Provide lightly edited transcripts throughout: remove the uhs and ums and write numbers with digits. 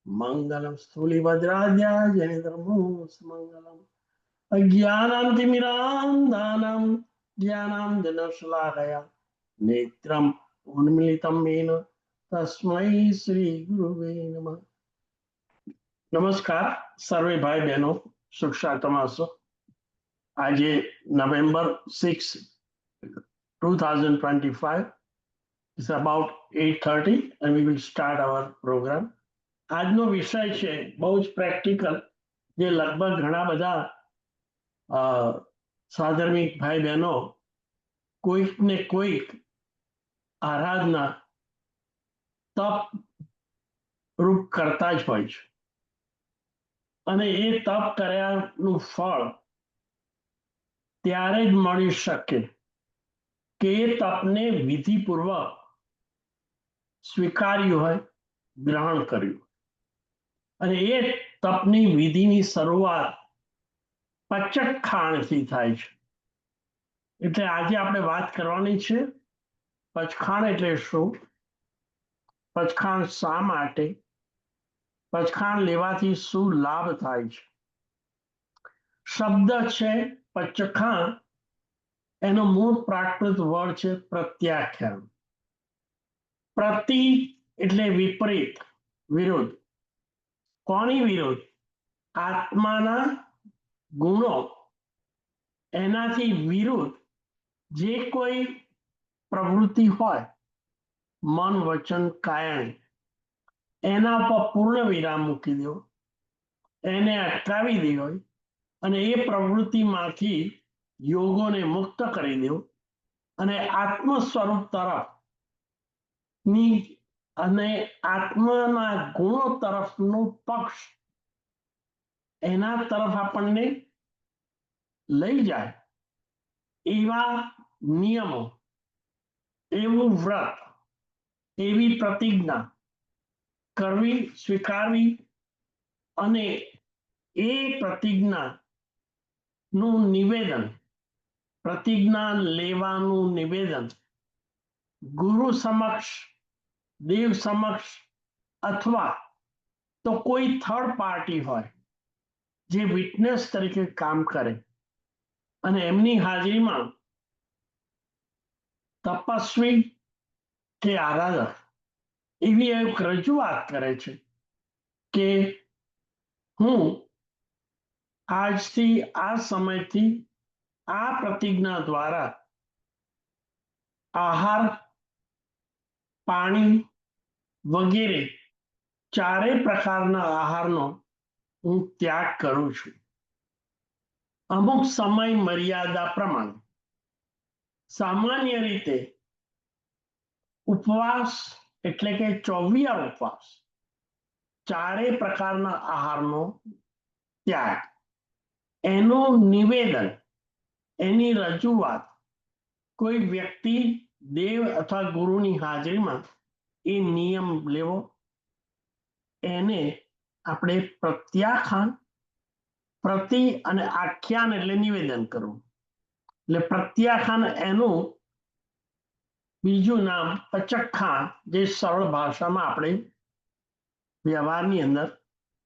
मंगलम स्थूलिभद्राध्याय जनितर्मूसमंगलम अज्ञानान्तिमिरान्धानां ज्ञानाञ्जनशलाकया नेत्रम् उन्मीलितं येन तस्मै श्री गुरुवे नमः। नमस्कार सर्वे भाई बहनों, सुखा तमाशो। आज नवेम्बर 6, 2025. It's about 8:30 and we will start our program. આજનો વિષય છે બહુ જ પ્રેક્ટિકલ, જે લગભગ ઘણા બધા સાધર્મિક ભાઈ બહેનો કોઈક ને કોઈક આરાધના તપ રૂપ કરતા જ હોય છે, અને એ તપ કર્યાનું ફળ ત્યારે જ મળી શકે કે એ તપને વિધિપૂર્વક સ્વીકાર્યું હોય, ગ્રહણ કર્યું. અને એ તપની વિધિની શરૂઆત પચખાણથી થાય છે. એટલે આજે આપણે વાત કરવાની છે પચખાણ એટલે શું, પચખાણ શા માટે, પચખાણ લેવાથી શું લાભ થાય છે. શબ્દ છે પચખાણ, એનો મૂળ પ્રાકૃત વર્ડ છે પ્રત્યાખ્યાન. પ્રતિ એટલે વિપરીત, વિરુદ્ધ. કોની વિરુદ્ધ? આત્માના ગુણો એનાથી વિરુદ્ધ જે કોઈ પ્રવૃત્તિ હોય, મન વચન કાયા, એના પર પૂર્ણ વિરામ મૂકી દો, એને અટકાવી દો અને એ પ્રવૃત્તિમાંથી યોગોને મુક્ત કરી દો અને આત્મ સ્વરૂપ તરફની અને આત્માના ગુણો તરફનો પક્ષ એના તરફ આપણને લઈ જાય એવા નિયમો, એવું વ્રત, એવી પ્રતિજ્ઞા કરવી, સ્વીકારવી અને એ પ્રતિજ્ઞાનું નિવેદન, પ્રતિજ્ઞા લેવાનું નિવેદન ગુરુ સમક્ષ, દેવ સમક્ષ, અથવા તો કોઈ થર્ડ પાર્ટી હોય જે વિટનેસ તરીકે કામ કરે અને એમની હાજરીમાં તપસ્વી કે આરાધક એવી એક રજૂઆત કરે છે કે હું આજથી આ સમયથી આ પ્રતિજ્ઞા દ્વારા આહાર, પાણી વગેરે ચારેય પ્રકારના આહારનો હું ત્યાગ કરું છું. અમુક સમય મર્યાદા પ્રમાણે. સામાન્ય રીતે ઉપવાસ એટલે કે 24 ઉપવાસ, ચારેય પ્રકારના આહારનો ત્યાગ, એનું નિવેદન, એની રજૂઆત કોઈ વ્યક્તિ, દેવ અથવા ગુરુની હાજરીમાં એ નિયમ લેવો, એને આપણે પ્રત્યાખ્યાન, પ્રતિ અને આખ્યાન એટલે નિવેદન કરવું. એટલે પ્રત્યાખ્યાન એનું બીજું નામ પચખાણ, જે સરળ ભાષામાં આપણે વ્યવહારની અંદર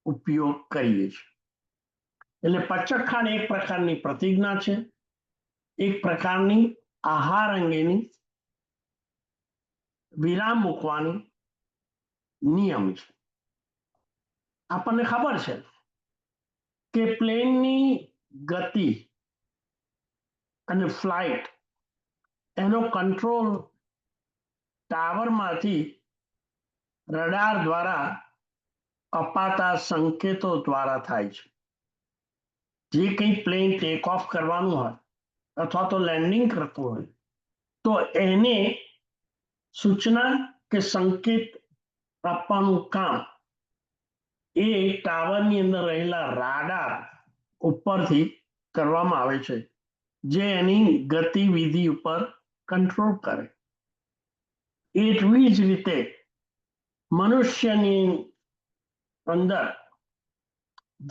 ઉપયોગ કરીએ છીએ. એટલે પચખાણ એક પ્રકારની પ્રતિજ્ઞા છે, એક પ્રકારની આહાર અંગેની વિરામ મૂકવાની નિયમ છે. આપણને ખબર છે કે પ્લેનની ગતિ અને ફ્લાઇટ એનો કંટ્રોલ ટાવરમાંથી રડાર દ્વારા અપાતા સંકેતો દ્વારા થાય છે. જે કંઈ પ્લેન ટેક ઓફ કરવાનું હોય અથવા તો લેન્ડિંગ કરતું હોય તો એને સૂચના કે સંકેત આપવાનું કામ એ ટાવરની અંદર રહેલા રાડાર ઉપરથી કરવામાં આવે છે, જે એની ગતિવિધિ ઉપર કંટ્રોલ કરે. એટલી જ રીતે મનુષ્યની અંદર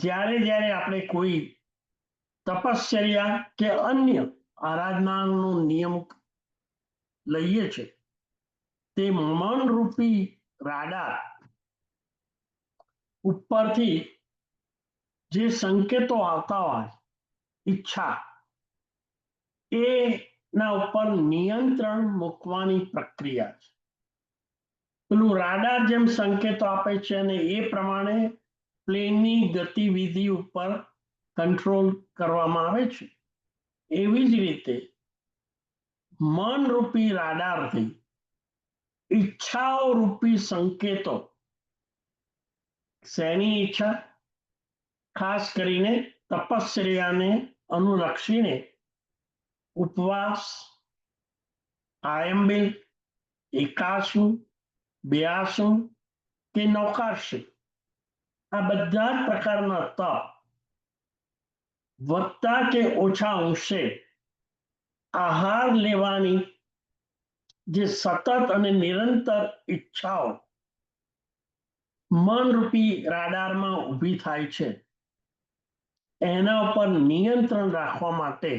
જ્યારે જ્યારે આપણે કોઈ તપશ્ચર્યા કે અન્ય આરાધનાનો નિયમ લઈએ છીએ તે મનરૂપી રાડાર ઉપરથી જે સંકેતો આવતા હોય ઈચ્છા એના ઉપર નિયંત્રણ મૂકવાની પ્રક્રિયા છે. પેલું રાડાર જેમ સંકેતો આપે છે અને એ પ્રમાણે પ્લેનની ગતિવિધિ ઉપર કંટ્રોલ કરવામાં આવે છે. એવી જ રીતે મનરૂપી રાડારથી ઈચ્છાઓ રૂપી સંકેતો, શેની ઈચ્છા? ખાસ કરીને તપશ્ચર્યાને અનુલક્ષીને ઉપવાસ, આયંબિલ, એકાસુ, બ્યાસુ કે નૌકાશ્ય, આ બધા જ પ્રકારના તપ વધતા કે ઓછા અંશે આહાર લેવાની જે સતત અને નિરંતર ઈચ્છાઓ મનરૂપી રાડારમાં ઊભી થાય છે, એના ઉપર નિયંત્રણ રાખવા માટે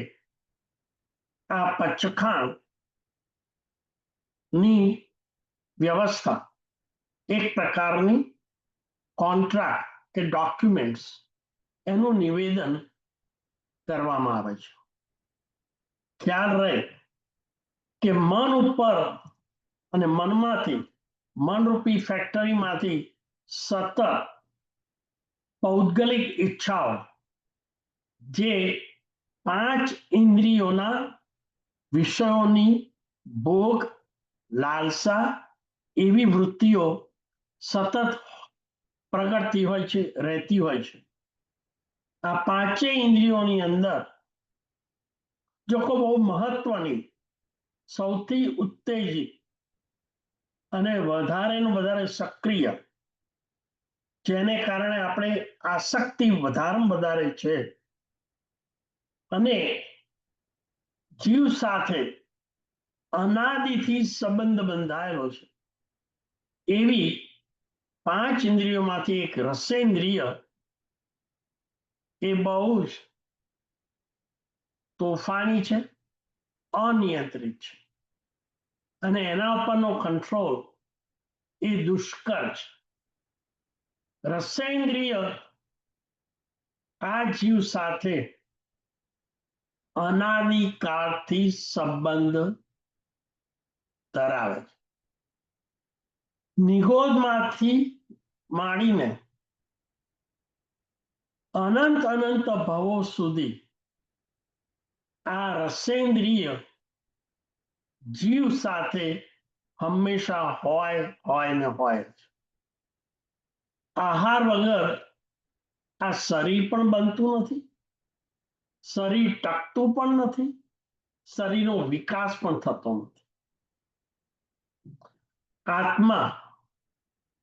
આ પચખાણની વ્યવસ્થા એક પ્રકારની કોન્ટ્રાક્ટ કે ડોક્યુમેન્ટ્સ એનું નિવેદન કરવામાં આવે છે. ખ્યાલ રહે કે મન ઉપર અને મનમાંથી, મનરૂપી ફેક્ટરીમાંથી સતત પૌદ્ગલિક ઈચ્છાઓ જે 5 ઇન્દ્રિયોના વિષયોની ભોગ, લાલસા એવી વૃત્તિઓ સતત પ્રગટતી હોય છે, રહેતી હોય છે. આ 5 ઇન્દ્રિયોની અંદર જો કોઈ બહુ મહત્વની, સૌથી ઉત્તેજિત અને વધારે સક્રિય, જેને કારણે આપણે આસક્તિ વધારે છે અને જીવ સાથે અનાદિથી સંબંધ બંધાયેલો છે, એવી 5 ઇન્દ્રિયોમાંથી એક રસેન્દ્રિય એ બહુ જ તોફાની છે, અનિયંત્રિત છે અને એના ઉપરનો કંટ્રોલ એ દુષ્કર છે. રસેન્દ્રિય આ જીવ સાથે અનાદિકાળથી સંબંધ ધરાવે છે. નિગોદમાંથી માંડીને અનંત ભવો સુધી આ રસેન્દ્રિય જીવ સાથે હંમેશા હોય ને હોય. આહાર વગર આ શરીર પણ બનતું નથી, શરીર ટકતું પણ નથી, શરીરનો વિકાસ પણ થતો નથી. આત્મા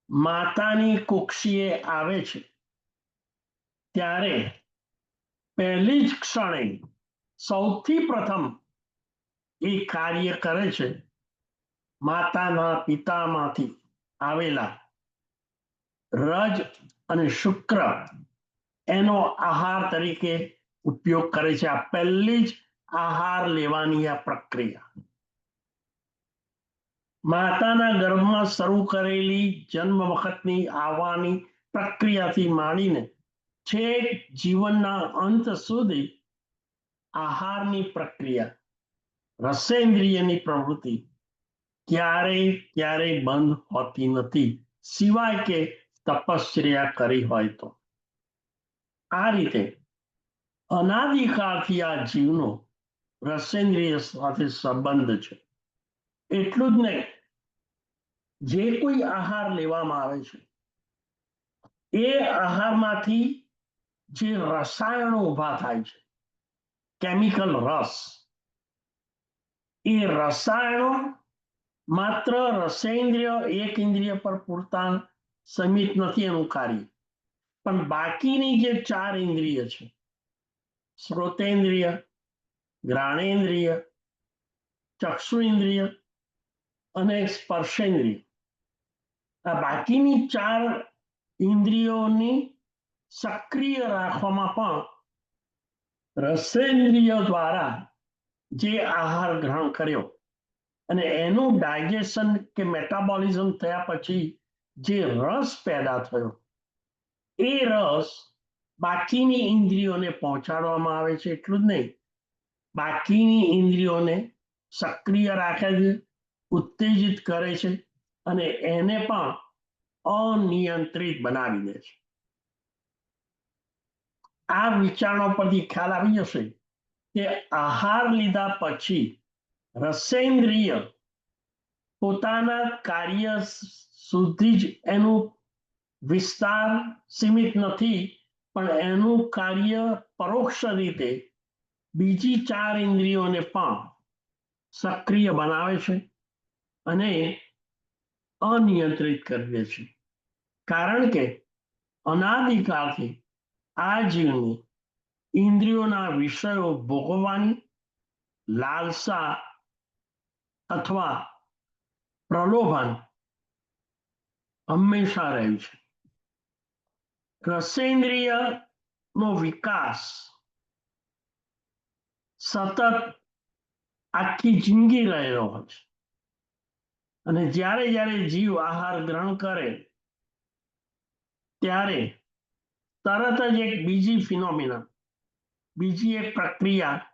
માતાની કુક્ષીએ આવે છે ત્યારે પહેલી જ ક્ષણે સૌથી પ્રથમ એ કાર્ય કરે છે માતાના પિતામાંથી આવેલા રજ અને શુક્ર એનો આહાર તરીકે ઉપયોગ કરે છે. આ પહેલી જ આહાર લેવાની આ પ્રક્રિયા માતાના ગર્ભમાં શરૂ કરેલી જન્મ વખતની આવવાની પ્રક્રિયાથી માંડીને છેક જીવનના અંત સુધી આહારની પ્રક્રિયા, રસેન્દ્રિયની પ્રવૃત્તિ ક્યારેય બંધ હોતી નથી, સિવાય કે તપશ્ચર્યા કરી હોય તો. આ રીતે અનાદિકાળથી આ જીવનો રસેન્દ્રિય સાથે સંબંધ છે. એટલું જ નહીં, જે કોઈ આહાર લેવામાં આવે છે એ આહારમાંથી જે રસાયણો ઊભા થાય છે, કેમિકલ રસ, એ રસાયણો માત્ર રસેન્દ્રિય એક ઇન્દ્રિય પર પૂરતા સીમિત નથી એનું કાર્ય, પણ બાકીની જે 4 ઇન્દ્રિય છે, શ્રોતેન્દ્રિય, ઘ્રાણેન્દ્રિય, ચક્ષુ ઇન્દ્રિય અને સ્પર્શેન્દ્રિય, આ બાકીની 4 ઇન્દ્રિયોની સક્રિય રાખવામાં પણ રસેન્દ્રિય દ્વારા જે આહાર ગ્રહણ કર્યો અને એનું ડાયજેશન કે મેટાબોલિઝમ થયા પછી જે રસ પેદા થયો એ રસ બાકીની ઇન્દ્રિયોને પહોંચાડવામાં આવે છે. એટલું જ નહીં, બાકીની ઇન્દ્રિયોને સક્રિય રાખે છે, ઉત્તેજિત કરે છે અને એને પણ અનિયંત્રિત બનાવી દે છે. આ વિચારણો પરથી ખ્યાલ આવી જશે કે આહાર લીધા પછી રસેન્દ્રિય પોતાના કાર્ય સુધી જ એનું વિસ્તાર સીમિત નથી, પણ એનું કાર્ય પરોક્ષ રીતે બીજી 4 ઇન્દ્રિયોને પણ સક્રિય બનાવે છે અને અનિયંત્રિત કરી દે છે. કારણ કે અનાદિકાળથી આ જીવની ઇન્દ્રિયોના વિષયો ભોગવવાની લાલસા અથવા પ્રલોભન હંમેશા રહ્યું છે. રસેન્દ્રિયનો વિકાસ સતત આખી જિંદગી રહેલો હોય છે અને જ્યારે જ્યારે જીવ આહાર ગ્રહણ કરે ત્યારે તરત જ એક બીજી ફિનોમિના, બીજી એક પ્રક્રિયા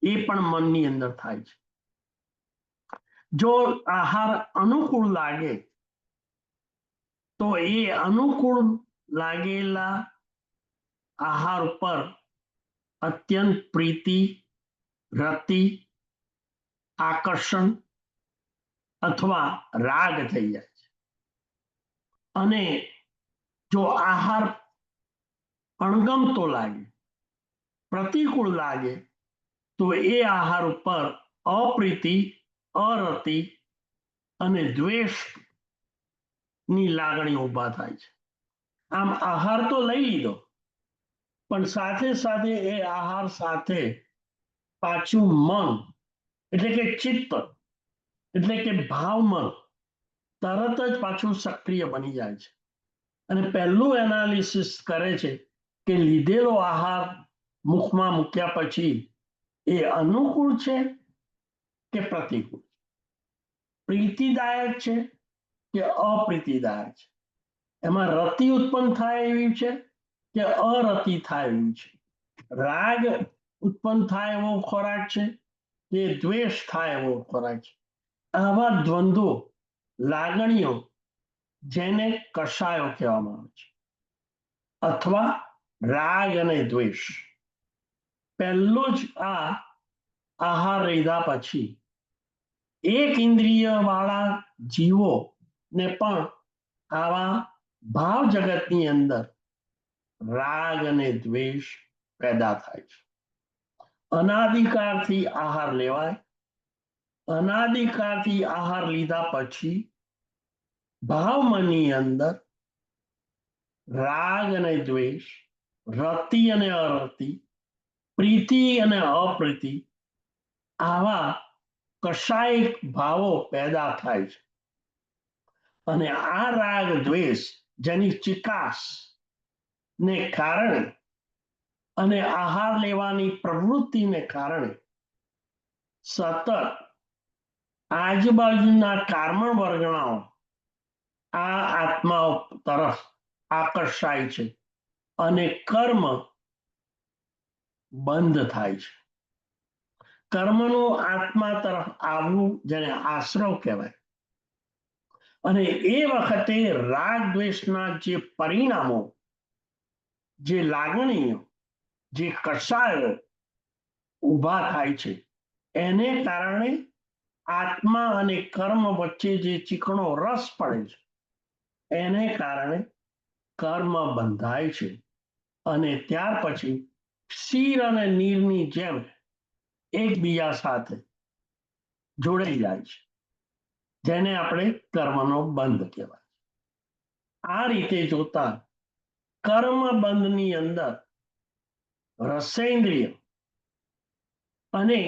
એ પણ મનની અંદર થાય છે. જો આહાર અનુકૂળ લાગે તો એ અનુકૂળ લાગેલા આહાર ઉપર અત્યંત પ્રીતિ, રતિ, આકર્ષણ અથવા રાગ થઈ જાય છે. અને જો આહાર અણગમતો લાગે, પ્રતિકૂળ લાગે, તો એ આહાર ઉપર અપ્રીતિ, અરતિ અને દ્વેષની લાગણી ઊભા થાય છે. આમ આહાર તો લઈ લીધો, પણ સાથે સાથે એ આહાર સાથે પાછું મન એટલે કે ચિત્ત એટલે કે ભાવમન તરત જ પાછું સક્રિય બની જાય છે અને પહેલું એનાલિસિસ કરે છે કે લીધેલો આહાર મુખમાં મૂક્યા પછી એ અનુકૂળ છે કે પ્રતિકૂળ, પ્રીતિદાયક છે કે અપ્રીતિદાયક છે, એમાં રતિ ઉત્પન્ન થાય એવી છે કે અરતિ થાય એવી છે, રાગ ઉત્પન્ન થાય એવો ખોરાક છે કે દ્વેષ થાય એવો ખોરાક છે. આવા દ્વંદ્વો, લાગણીઓ જેને કષાયો કહેવામાં આવે છે અથવા રાગ અને દ્વેષ, પહેલો જ આ આહાર લીધા પછી એક ઇન્દ્રિય વાળા જીવોને પણ આવા ભાવ જગતની અંદર રાગ અને દ્વેષ પેદા થાય છે. અનાદિકાળથી આહાર લેવાય, અનાદિકાળથી આહાર લીધા પછી ભાવમની અંદર રાગ અને દ્વેષ, રતિ અને અરતિ, પ્રીતિ અને અપ્રીતિ આવા કશાય ભાવો પેદા થાય છે. અને આ રાગ દ્વેષ જેની ચિકાસ ને કારણે અને આહાર લેવાની પ્રવૃત્તિને કારણે સતત આજુબાજુના કાર્બન વર્ગણાઓ આ આત્માઓ તરફ આકર્ષાય છે અને કર્મ બંધ થાય છે. કર્મનું આત્મા તરફ આવવું જેને આશ્રવ કહેવાય. અને એ વખતે રાગ દ્વેષના જે પરિણામો, જે લાગણીઓ, જે કષાયો ઊભા થાય છે એને કારણે આત્મા અને કર્મ વચ્ચે જે ચીકણો રસ પડે છે એને કારણે કર્મ બંધાય છે અને ત્યાર પછી ક્ષીર અને નીરની જેમ એકબીજા સાથે જોડાઈ જાય છે, જેને આપણે કર્મનો બંધ કહેવાય. આ રીતે જોતા કર્મ બંધની અંદર રસેન્દ્રિય અને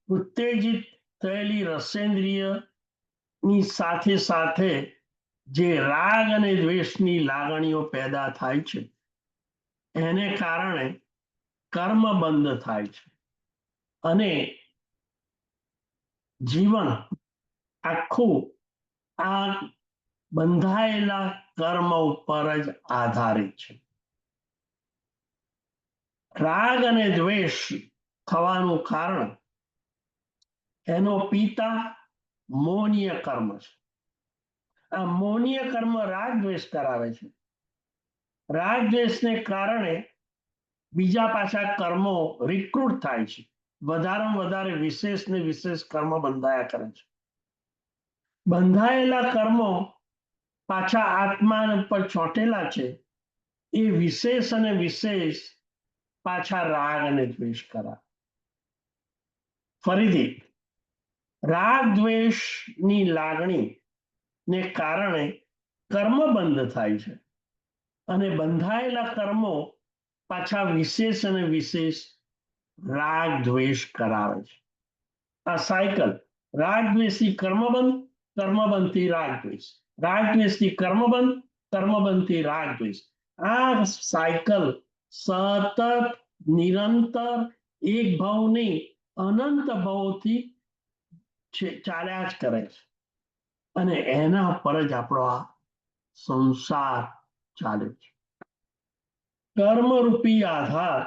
ઉત્તેજિત થયેલી રસેન્દ્રિયની સાથે સાથે જે રાગ અને દ્વેષની લાગણીઓ પેદા થાય છે એને કારણે કર્મ બંધ થાય છે અને જીવન આખું આ બંધાયેલા કર્મ ઉપર જ આધારિત છે. રાગ અને દ્વેષ થવાનું કારણ એનો પિતા મોનીય કર્મ છે. આ મોનીય કર્મ રાગ દ્વેષ કરાવે છે. રાગ દ્વેષને કારણે બીજા પાછા કર્મો રિક્રુટ થાય છે. વધારેમાં વધારે વિશેષ ને વિશેષ કર્મ બંધાયા કરે છે. બંધાયેલા કર્મો પાછા આત્મા પર ચોંટેલા છે. એ વિશેષ અને વિશેષ પાછા રાગ અને દ્વેષ કરાવે. ફરીથી રાગ દ્વેષની લાગણી ને કારણે કર્મ બંધ થાય છે અને બંધાયેલા કર્મો પાછા વિશેષ અને વિશેષ રાગ દ્વેષ કરાવે છે. આ સાયકલ રાગ દ્વેષથી કર્મબંધ, કર્મબંધથી રાગ દ્વેષ, રાગ દ્વેષથી કર્મબંધ, કર્મબંધથી રાગ દ્વેષ. આ સાયકલ સતત નિરંતર એક ભાવ નહીં અનંત ભાવોથી ચાલ્યા જ કરે છે અને એના પર જ આપણો આ સંસાર ચાલે છે. કર્મરૂપી આધાર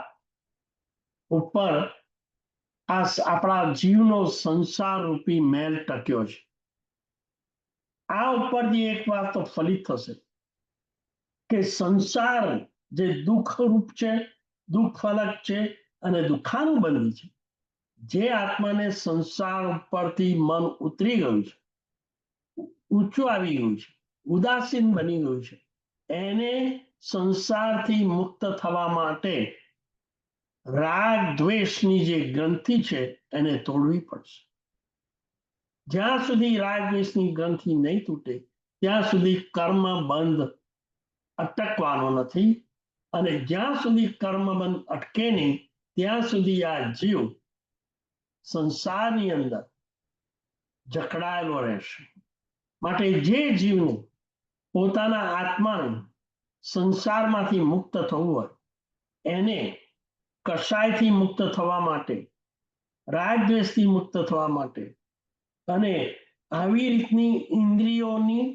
ઉપર આ આપણા જીવનો સંસાર રૂપી મેલ ટક્યો છે. આ ઉપરથી એક વાત તો ફલિત થશે કે સંસાર જે દુઃખ રૂપ છે, દુઃખ ફલક છે અને દુઃખાનુબંધી છે. જે આત્માને સંસાર ઉપરથી મન ઉતરી ગયું છે, ઊંચું આવી ગયું છે, ઉદાસીન બની ગયું છે, એને સંસારથી મુક્ત થવા માટે રાગ દ્વેષની જે ગ્રંથિ છે એને તોડવી પડશે. જ્યાં સુધી રાગ દ્વેષની ગ્રંથિ નહીં તૂટે ત્યાં સુધી કર્મ બંધ અટકવાનો નથી અને જ્યાં સુધી કર્મ બંધ અટકે નહીં ત્યાં સુધી આ જીવ સંસારની અંદર જકડાયેલો રહેશે. માટે જે જીવને પોતાના આત્માને સંસારમાંથી મુક્ત થવું હોય એને કશાયથી મુક્ત થવા માટે, રાગદ્વેષથી મુક્ત થવા માટે અને આવી રીતની ઇન્દ્રિયોની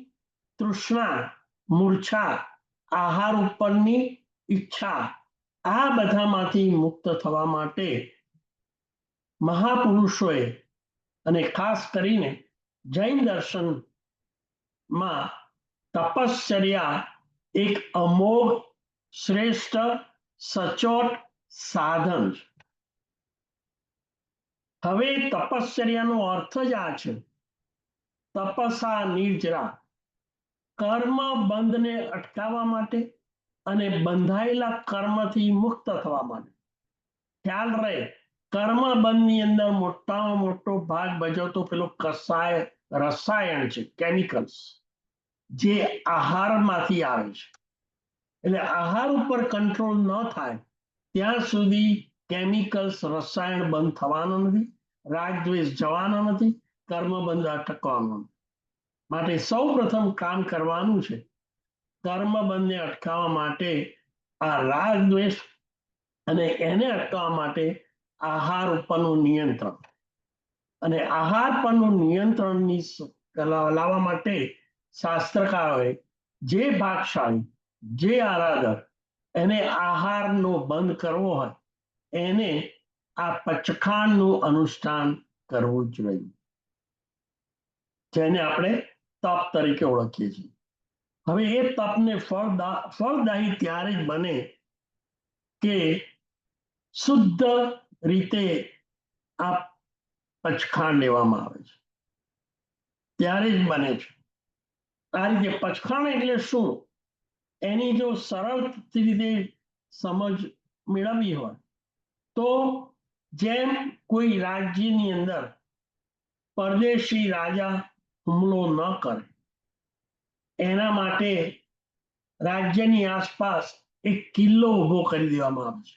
તૃષ્ણા, મૂર્છા, આહાર ઉપરની ઈચ્છા, આ બધામાંથી મુક્ત થવા માટે મહાપુરુષોએ અને ખાસ કરીને જૈન દર્શનમાં તપશ્ચર્યા એક અમોઘ, શ્રેષ્ઠ, સચોટ સાધન છે. હવે તપશ્ચર્યાનો અર્થ જ આ છે. તપસા નિર્જરા, કર્મ બંધને અટકાવવા માટે અને બંધાયેલા કર્મથી મુક્ત થવા માટે. ખ્યાલ રહે, કર્મ બંધની અંદર મોટામાં મોટો ભાગ ભજવતો પેલો રસાયણ છે, કેમિકલ્સ, જે આહારમાંથી આવે છે. એટલે આહાર ઉપર કંટ્રોલ ન થાય ત્યાં સુધી કેમિકલ્સ, રસાયણ બંધ થવાનો નથી, રાગ દ્વેષ જવાનો નથી, કર્મ બંધ અટકવાનો નથી. માટે સૌ પ્રથમ કામ કરવાનું છે કર્મ બંધને અટકાવવા માટે આ રાગ દ્વેષ અને એને અટકાવવા માટે આહાર ઉપરનું નિયંત્રણ. અને આહાર પરનું નિયંત્રણની લાવવા માટે શાસ્ત્રકારોએ જે ભાગશાળી, જે આરાધક એને આહારનો બંધ કરવો હોય એને આ પચખાણનું અનુષ્ઠાન કરવું જ જોઈએ, જેને આપણે તપ તરીકે ઓળખીએ છીએ. હવે એ તપને ફળદાયી ત્યારે જ બને કે શુદ્ધ રીતે આ પચખાણ લેવામાં આવે છે, ત્યારે જ બને છે. આ રીતે પચખાણ એટલે શું એની જો સરળ રીતે સમજ મેળવવી હોય તો જેમ કોઈ રાજ્યની અંદર પરદેશી રાજા હુમલો ન કરે એના માટે રાજ્યની આસપાસ એક કિલ્લો ઉભો કરી દેવામાં આવે છે.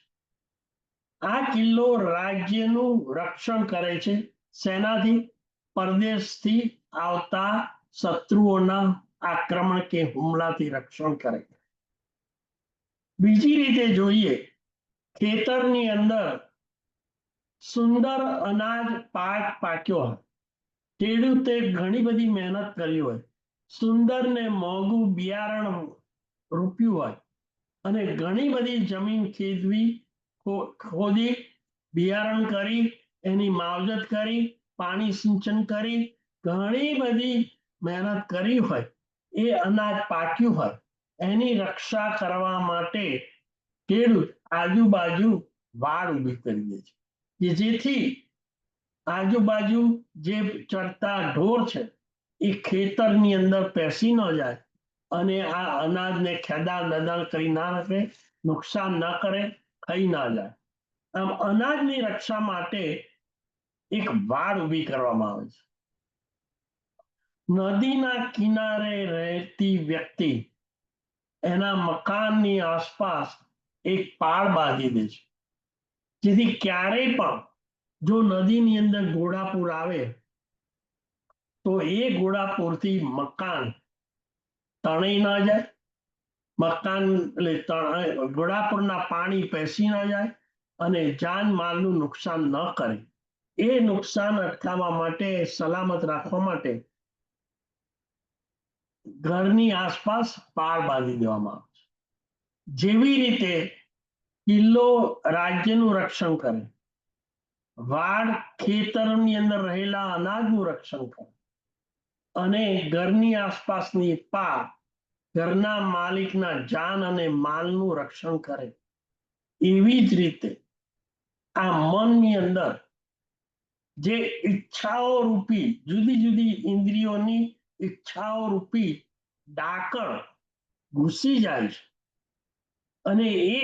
આ કિલ્લો રાજ્યનું રક્ષણ કરે છે. સેનાથી? પરદેશથી આવતા શત્રુઓના આક્રમણ કે હુમલાથી રક્ષણ કરે. બીજી રીતે જોઈએ, ખેતરની અંદર સુંદર અનાજ પાક્યો હોય ખેડૂતે ઘણી બધી મહેનત કરી હોય, સુંદર ને મોંઘું બિયારણ રોપ્યું હોય અને ઘણી બધી જમીન ખેડવી, ખોદી, બિયારણ કરી, એની માવજત કરી, પાણી સિંચન કરી, ઘણી બધી મહેનત કરી હોય, એ અનાજ પાક્યું હોય, એની રક્ષા કરવા માટે ખેડૂત આજુબાજુ વાડ ઊભી કરી દે છે કે જેથી આજુબાજુ જે ચરતા ઢોર છે એ ખેતરની અંદર પેસી ન જાય અને આ અનાજને ખેદાણ દદાણ કરી ના રાખે, નુકસાન ન કરે, ખાઈ ના જાય. આમ અનાજની રક્ષા માટે એક વાડ ઊભી કરવામાં આવે છે. નદીના કિનારે રહેતી વ્યક્તિ એના મકાનની આસપાસ એક પાળ બાંધી દે છે, જેથી ક્યારેય પણ જો નદીની અંદર ઘોડાપૂર આવે તો એ ઘોડાપૂરથી મકાન તણાઈ ના જાય, મકાન એટલે ઘોડાપૂરના પાણી પેસી ના જાય અને જાનમાલનું નુકસાન ન કરે. એ નુકસાન અટકાવવા માટે, સલામત રાખવા માટે ઘરની આસપાસ પાળ બાંધી દેવામાં આવે છે. જેવી રીતે કિલ્લો રાજ્યનું રક્ષણ કરે, વાડ ખેતરની અંદર રહેલા અનાજનું રક્ષણ કરે અને ઘરની આસપાસની પાળ ઘરના માલિકના જાન અને માલનું રક્ષણ કરે, એવી જ રીતે આ મનની અંદર જે ઈચ્છાઓ રૂપી, જુદી જુદી ઇન્દ્રિયોની ઈચ્છાઓ રૂપી ડાકણ ઘૂસી જાય છે અને એ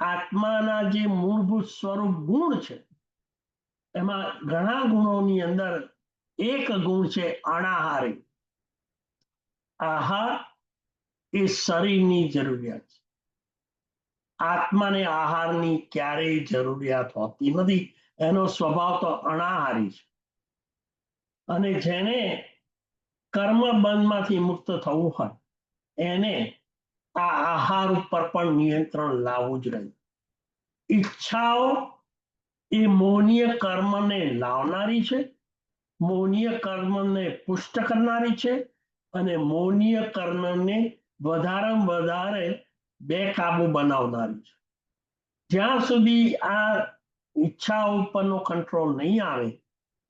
આત્માના જે મૂળભૂત સ્વરૂપ ગુણ છે, એમાં ઘણા ગુણોની અંદર એક ગુણ છે અનાહારી. આહાર એ શરીરની જરૂરિયાત છે. આત્માને આહારની ક્યારેય જરૂરિયાત હોતી નથી. એનો સ્વભાવ તો અનાહારી છે. અને જેને કર્મ બંધમાંથી મુક્ત થવું હોય એને આ આહાર ઉપર પણ નિયંત્રણ લાવવું જ રહ્યું. ઈચ્છાઓ એ મોહનીય કર્મને લાવનારી છે, મોહનીય કર્મને પુષ્ટ કરનારી છે અને મોહનીય કર્મને વધારે બેકાબુ બનાવનારી છે. જ્યાં સુધી આ ઈચ્છાઓ ઉપરનો કંટ્રોલ નહીં આવે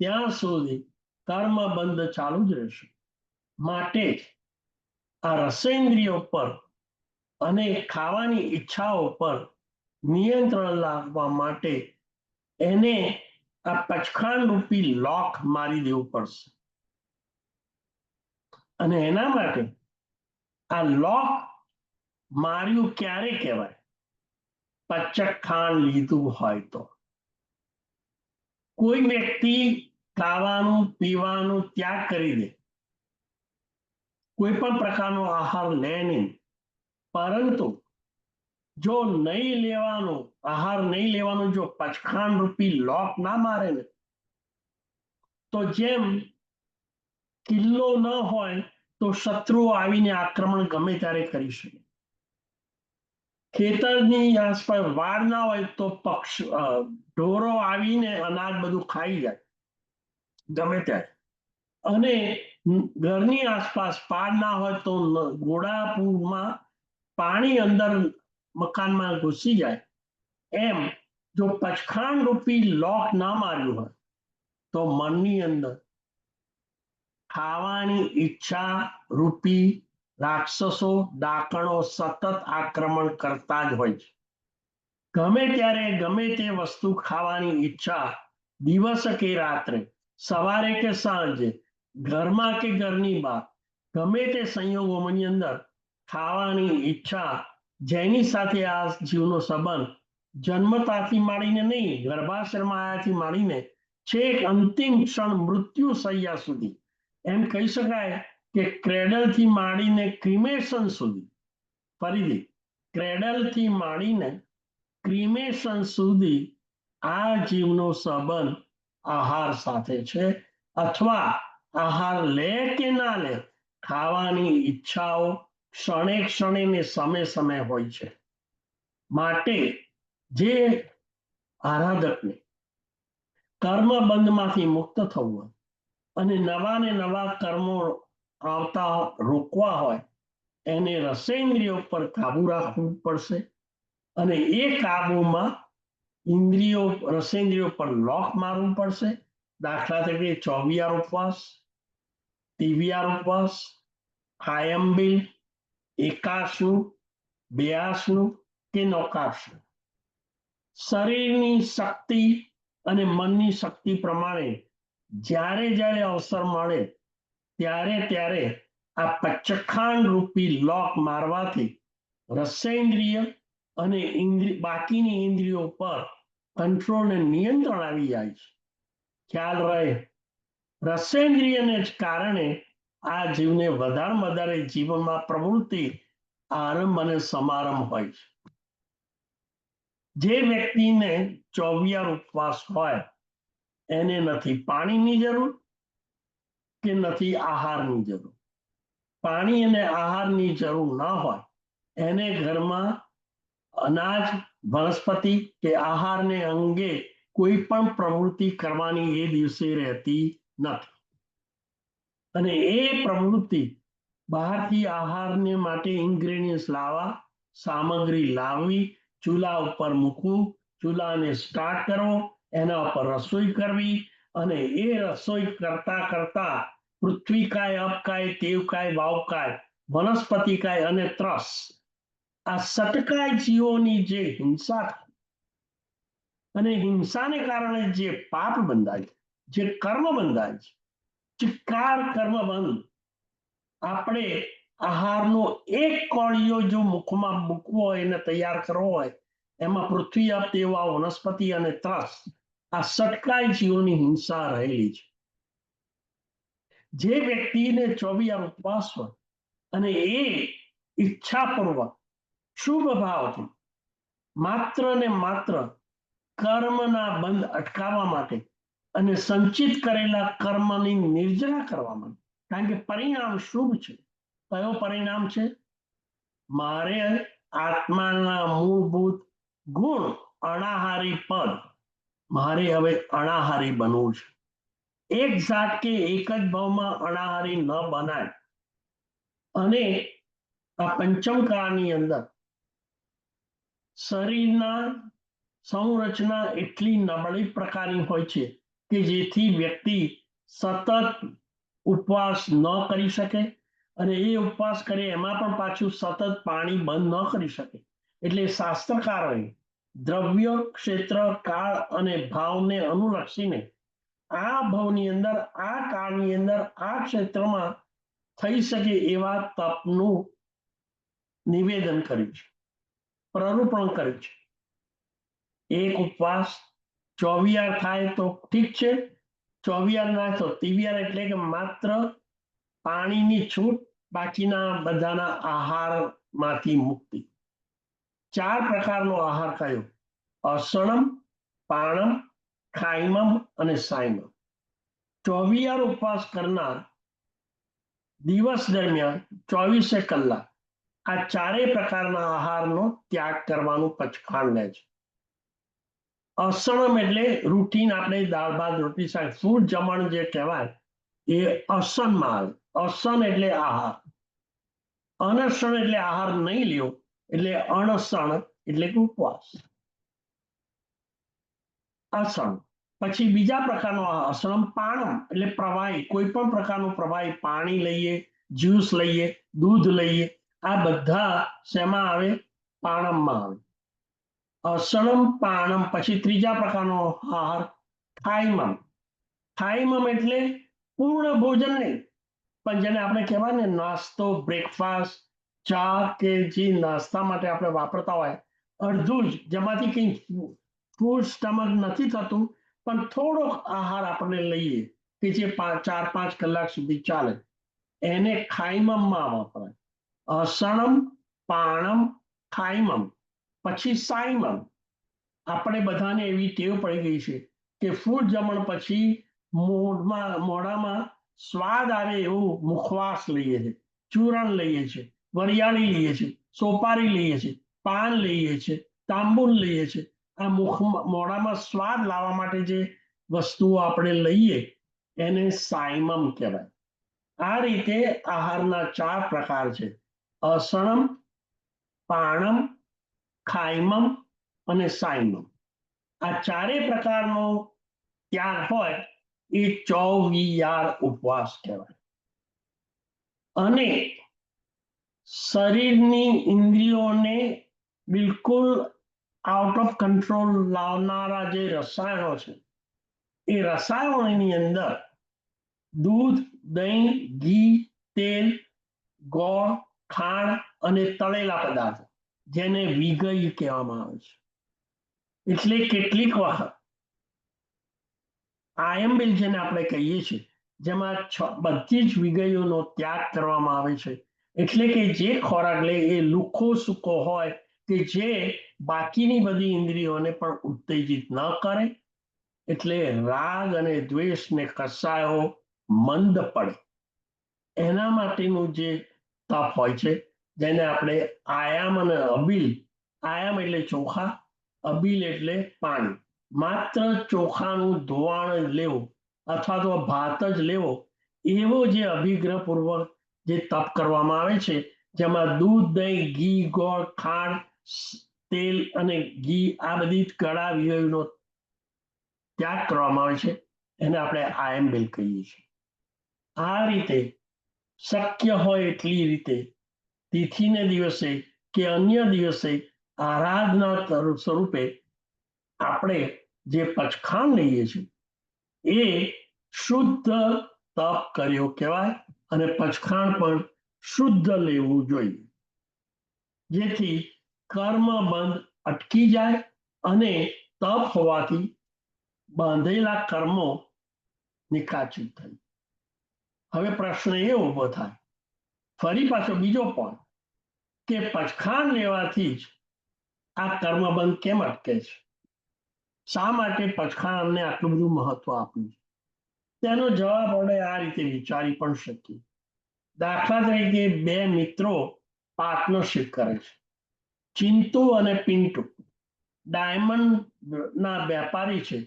ત્યાં સુધી કર્મ બંધ ચાલુ જ રહેશે. માટે આ રસેન્દ્રિયો પર અને ખાવાની ઈચ્છાઓ પર નિયંત્રણ લાવવા માટે એને આ પચખાણ રૂપી લોક મારી દેવું પડશે. અને એના માટે આ લોક માર્યું ક્યારે કહેવાય? પચખાણ લીધું હોય તો. કોઈ વ્યક્તિ ખાવાનું પીવાનું ત્યાગ કરી દે, કોઈ પણ પ્રકારનો આહાર લે નહીં, પરંતુ જો નહીં લેવાનું, આહાર નહીં લેવાનું, જો પચખાણ રૂપી લોક ના મારે ને તો જેમ કિલ્લો ન હોય તો શત્રુઓ આવીને આક્રમણ ગમે ત્યારે કરી શકે. ખેતરની આસપાસ વાડ ના હોય તો ઢોરો આવીને અનાજ બધું ખાઈ જાય ગમે ત્યારે. અને ઘરની આસપાસ પાડ ના હોય તો ઘોડાપૂરમાં પાણી અંદર મકાનમાં ઘૂસી જાય. એમ જો પચખાણ રૂપી લોક ના માર્યું હોય તો મનની અંદર ખાવાની ઈચ્છા રૂપી રાક્ષસો, ડાકણો સતત આક્રમણ કરતા જ હોય છે. ગમે ત્યારે ગમે તે વસ્તુ ખાવાની ઈચ્છા, દિવસ કે રાત્રે, સવારે કે સાંજે, ઘરમાં કે ઘરની બહાર, ગમે તે સંયોગોની અંદર ખાવાની ઈચ્છા, જેની સાથે આ જીવનો સંબંધ જન્મતાથી માંડીને નહીં, ગર્ભાશયમાં આવ્યાથી માંડીને છેક અંતિમ ક્ષણ મૃત્યુ સૈયા સુધી, એમ કહી શકાય કે ક્રેડલથી માંડીને ક્રિમેશન સુધી, ફરીથી ક્રેડલથી માંડીને ક્રિમેશન સુધી આ જીવનો સંબંધ આહાર સાથે છે. અથવા આહાર લે કે ના લે, ખાવાની ઈચ્છાઓ ક્ષણે ક્ષણે ને સમય હોય છે. માટે જે આરાધકને કર્મ બંધમાંથી મુક્ત થવું હોય અને નવા ને નવા કર્મો આવતા રોકવા હોય એને રસેન્દ્રિયો પર કાબુ રાખવું પડશે અને એ કાબુમાં રસેન્દ્રિયો પર લોક મારવું પડશે. દાખલા તરીકે 24 ઉપવાસ, 23 ઉપવાસ, કાયમબિલ, એકાશનું, 82 કે નૌકાશનું. શરીરની શક્તિ અને મનની શક્તિ પ્રમાણે જ્યારે જ્યારે અવસર મળે ત્યારે આ પચખાંડ રૂપી લોક મારવાથી રસેન્દ્રિય અને બાકીની ઇન્દ્રિયો પર કંટ્રોલ ને નિયંત્રણ આવી જાય છે. ખ્યાલ રહે, રસેન્દ્રિયને જ કારણે આ જીવને વધારે જીવનમાં પ્રવૃત્તિ, આરંભ અને સમારંભ હોય છે. જે વ્યક્તિને 24 ઉપવાસ હોય એને નથી પાણીની જરૂર કે નથી આહારની જરૂર. પાણી અને આહારની જરૂર ના હોય એને ઘરમાં અનાજ, વનસ્પતિ કે આહારને અંગે કોઈ પણ પ્રવૃત્તિ કરવાની એ દિવસે રહેતી નથી. અને એ પ્રવૃત્તિ બહારથી આહારને માટે ઇન્ગ્રેડિયન્ટ્સ લાવવા, સામગ્રી લાવવી, ચૂલા ઉપર મૂકવું, ચૂલાને સ્ટાર્ટ કરવો, એના ઉપર રસોઈ કરવી અને એ રસોઈ કરતા કરતા પૃથ્વીકાય, અપકાય, તેવકાય, વાવકાય, વનસ્પતિકાય અને ત્રસ, આ સટકાય જીવોની જે હિંસા અને હિંસાને કારણે જે પાપ બંધાય, જે કર્મ બંધાય છે, ચિત્કાર કર્મ બંધ. આપણે આહારનો એક કોળિયો જો મુખમાં મૂકવો હોય એને તૈયાર કરવો હોય, એમાં પૃથ્વી, અપ, તેવા, વનસ્પતિ અને ત્રસ, આ સટકાય જીવોની હિંસા રહેલી છે. જે વ્યક્તિને 24 ઉપવાસ હોય અને એ ઈચ્છાપૂર્વક શુભ ભાવથી માત્ર ને માત્ર કર્મના બંધ અટકાવવા માટે અને સંચિત કરેલા કર્મની નિર્જરા કરવા માટે, કારણ કે પરિણામ શુભ છે. કયો પરિણામ છે? મારે આત્માના મૂળભૂત ગુણ અણાહારી પદ, મારે હવે અણાહારી બનવું છે. એક જાત કે એક જ ભાવમાં અણાહારી ન બનાય. અને આ પંચમ કાળની અંદર શરીરના સંરચના એટલી નબળી પ્રકારની હોય છે કે જેથી વ્યક્તિ સતત ઉપવાસ ન કરી શકે અને એ ઉપવાસ કરે એમાં પણ પાછું સતત પાણી બંધ ન કરી શકે. એટલે શાસ્ત્રકારોએ દ્રવ્ય, ક્ષેત્ર, કાળ અને ભાવને અનુલક્ષીને આ ભાવની અંદર, આ કાળની અંદર, આ ક્ષેત્રમાં થઈ શકે એવા તપનું નિવેદન કર્યું છે, પ્રરૂપણ કર્યું છે. એક ઉપવાસ 24 થાય તો ઠીક છે, 24 ના તો 23, એટલે કે માત્ર પાણીની છૂટ, બાકીના બધાના આહારમાંથી મુક્તિ. 4 પ્રકારનો આહાર કયો? અસણમ, પાણમ, ખાઈમમ અને સાઈમમ. 24 ઉપવાસ કરનાર દિવસ દરમિયાન 24 કલાક આ 4 પ્રકારના આહારનો ત્યાગ કરવાનું પચખાણ લે છે. અસણમ એટલે રૂટીન, આપણે દાળ ભાત રોટલી શાક, ફૂડ જમણ જે કહેવાય એ અસનમાં આવે. અસન એટલે આહાર. અનસણ એટલે આહાર નહીં લ્યો, એટલે અણસણ એટલે કે ઉપવાસ. અસણ. પછી બીજા પ્રકારનો અસણમ પાણમ એટલે પ્રવાહી, કોઈ પણ પ્રકારનું પ્રવાહી, પાણી લઈએ, જ્યુસ લઈએ, દૂધ લઈએ, આ બધા શેમાં આવે? પાણમમાં આવે. અસણમ, પાણમ. પછી ત્રીજા પ્રકારનો આહાર ખાઈમમ. ખાઈમમ એટલે પૂર્ણ ભોજન નહીં, પણ જેને આપણે કહેવાય ને નાસ્તો, બ્રેકફાસ્ટ, ચા કે જે નાસ્તા માટે આપણે વાપરતા હોય અડધું જ, જેમાંથી કંઈ ફૂલ સ્ટમક નથી થતું, પણ થોડોક આહાર આપણે લઈએ કે જે 4-5 કલાક સુધી ચાલે, એને ખાઈમમમાં વપરાય. અસણમ, પાણમ, ખાઈમમ. પછી સાઈમમ. આપણે બધાને એવી ટેવ પડી ગઈ છે કે ફૂડ જમણ પછી મોઢામાં સ્વાદ આવે એવું મુખવાસ લઈએ છીએ, ચૂરણ લઈએ છીએ, વરિયાળી લઈએ છીએ, સોપારી લઈએ છીએ, પાન લઈએ છીએ, તાંબુલ લઈએ છીએ. આ મોઢામાં સ્વાદ લાવવા માટે જે વસ્તુઓ આપણે લઈએ એને સાયમમ કહેવાય. આ રીતે આહારના 4 પ્રકાર છે: અસણમ, પાણમ, ખાયમમ અને સાયમમ. આ ચારેય પ્રકારનો ત્યાગ હોય એ 24 ઉપવાસ કહેવાય. અને શરીરની ઇન્દ્રિયોને બિલકુલ આઉટ ઓફ કંટ્રોલ લાવનારા જે રસાયણો છે એ રસાયણોની અંદર દૂધ, દહીં, ઘી, તેલ, ગોળ, ખાંડ અને તળેલા પદાર્થો, જેને વિગઈ કહેવામાં આવે છે. એટલે કેટલીક વખત આયંબિલ જેને આપણે કહીએ છીએ, જેમાં બધી જ વિગઈઓનો ત્યાગ કરવામાં આવે છે. એટલે કે જે ખોરાક લે એ લુખો સૂકો હોય કે જે બાકીની બધી ઇન્દ્રિયોને પણ ઉત્તેજિત ન કરે. એટલે રાગ અને દ્વેષને કસાયો મંદ પડે એના માટેનું જે તપ હોય છે, જેને આપણે આયામ અને અબિલ, આયામ એટલે ચોખા, અબિલ એટલે પાણી, માત્ર ચોખાનું ધોવાણ લેવું અથવા તો ભાત જ લેવો, એવો જે અભિગ્રહપૂર્વક જે તપ કરવામાં આવે છે, જેમાં દૂધ, દહીં, ઘી, ગોળ, ખાંડ, તેલ અને ઘી આ બધી કડા વિગઈનો ત્યાગ કરવામાં આવે છે, એને આપણે આયંબિલ કહીએ છીએ. આ રીતે શક્ય હોય એટલી રીતે તિથિને દિવસે કે અન્ય દિવસે આરાધના સ્વરૂપે આપણે જે પચખાણ લઈએ છીએ એ શુદ્ધ તપ કર્યો કહેવાય અને પચખાણ પણ શુદ્ધ લેવું જોઈએ, જેથી કર્મ બંધ અટકી જાય અને તપ હોવાથી બાંધેલા કર્મો નિકાચિત થાય. હવે પ્રશ્ન એ ઉભો થાય, ફરી પાછો બીજો પોઈન્ટ, કે પચખાણ લેવાથી જ આ કર્મબંધ કેમ અટકે છે? શા માટે પચખાણને આટલું બધું મહત્વ આપ્યું છે? તેનો જવાબ આપણે આ રીતે વિચારી પણ શકીએ. દાખલા તરીકે 2 મિત્રો પાર્ટનરશિપ કરે છે, ચિંટુ અને પિન્ટુ ડાયમંડના વેપારી છે.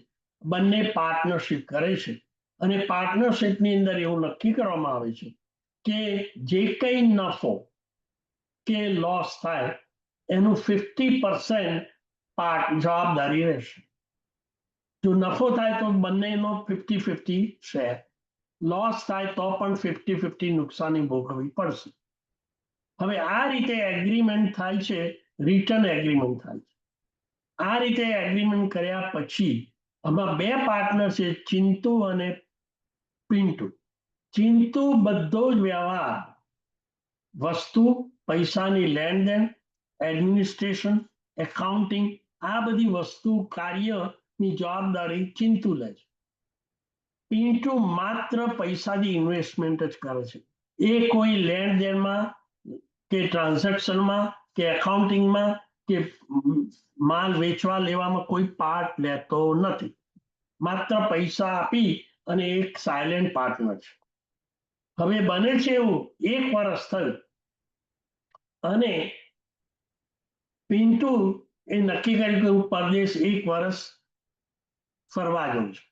બંને પાર્ટનરશિપ કરે છે અને પાર્ટનરશિપની અંદર એવું નક્કી કરવામાં આવે છે કે જે કંઈ નફો કે લોસ થાય એનું 50% જવાબદારી રહેશે. જો નફો થાય તો બંનેનો 50-50 શેર, લોસ થાય તો પણ 50-50 નુકસાની ભોગવવી પડશે. હવે આ રીતે એગ્રીમેન્ટ થાય છે, રિટર્ન એગ્રીમેન્ટ થાય છે. આ રીતે એગ્રીમેન્ટ કર્યા પછી આમાં 2 પાર્ટનર છે, ચિંટુ અને પિન્ટુ. ચિંટુ બધો જ વ્યવહાર, વસ્તુ, પૈસાની લેણ દેણ, એડમિનિસ્ટ્રેશન, એકાઉન્ટિંગ, આ બધી વસ્તુ કાર્યની જવાબદારી ચિંટુ લે છે. પિન્ટુ માત્ર પૈસાની ઇન્વેસ્ટમેન્ટ જ કરે છે. એ કોઈ લેણ દેણમાં કે ટ્રાન્ઝેક્શનમાં કે એકાઉન્ટિંગમાં કે માલ વેચવા લેવામાં કોઈ પાર્ટ લેતો નથી. માત્ર પૈસા આપી અને એક સાયલેન્ટ પાર્ટનર છે. હવે બને છે એવું 1 વર્ષ થયું અને પિન્ટુ એ નક્કી કર્યું કે હું પરદેશ 1 વર્ષ ફરવા જઉં છું.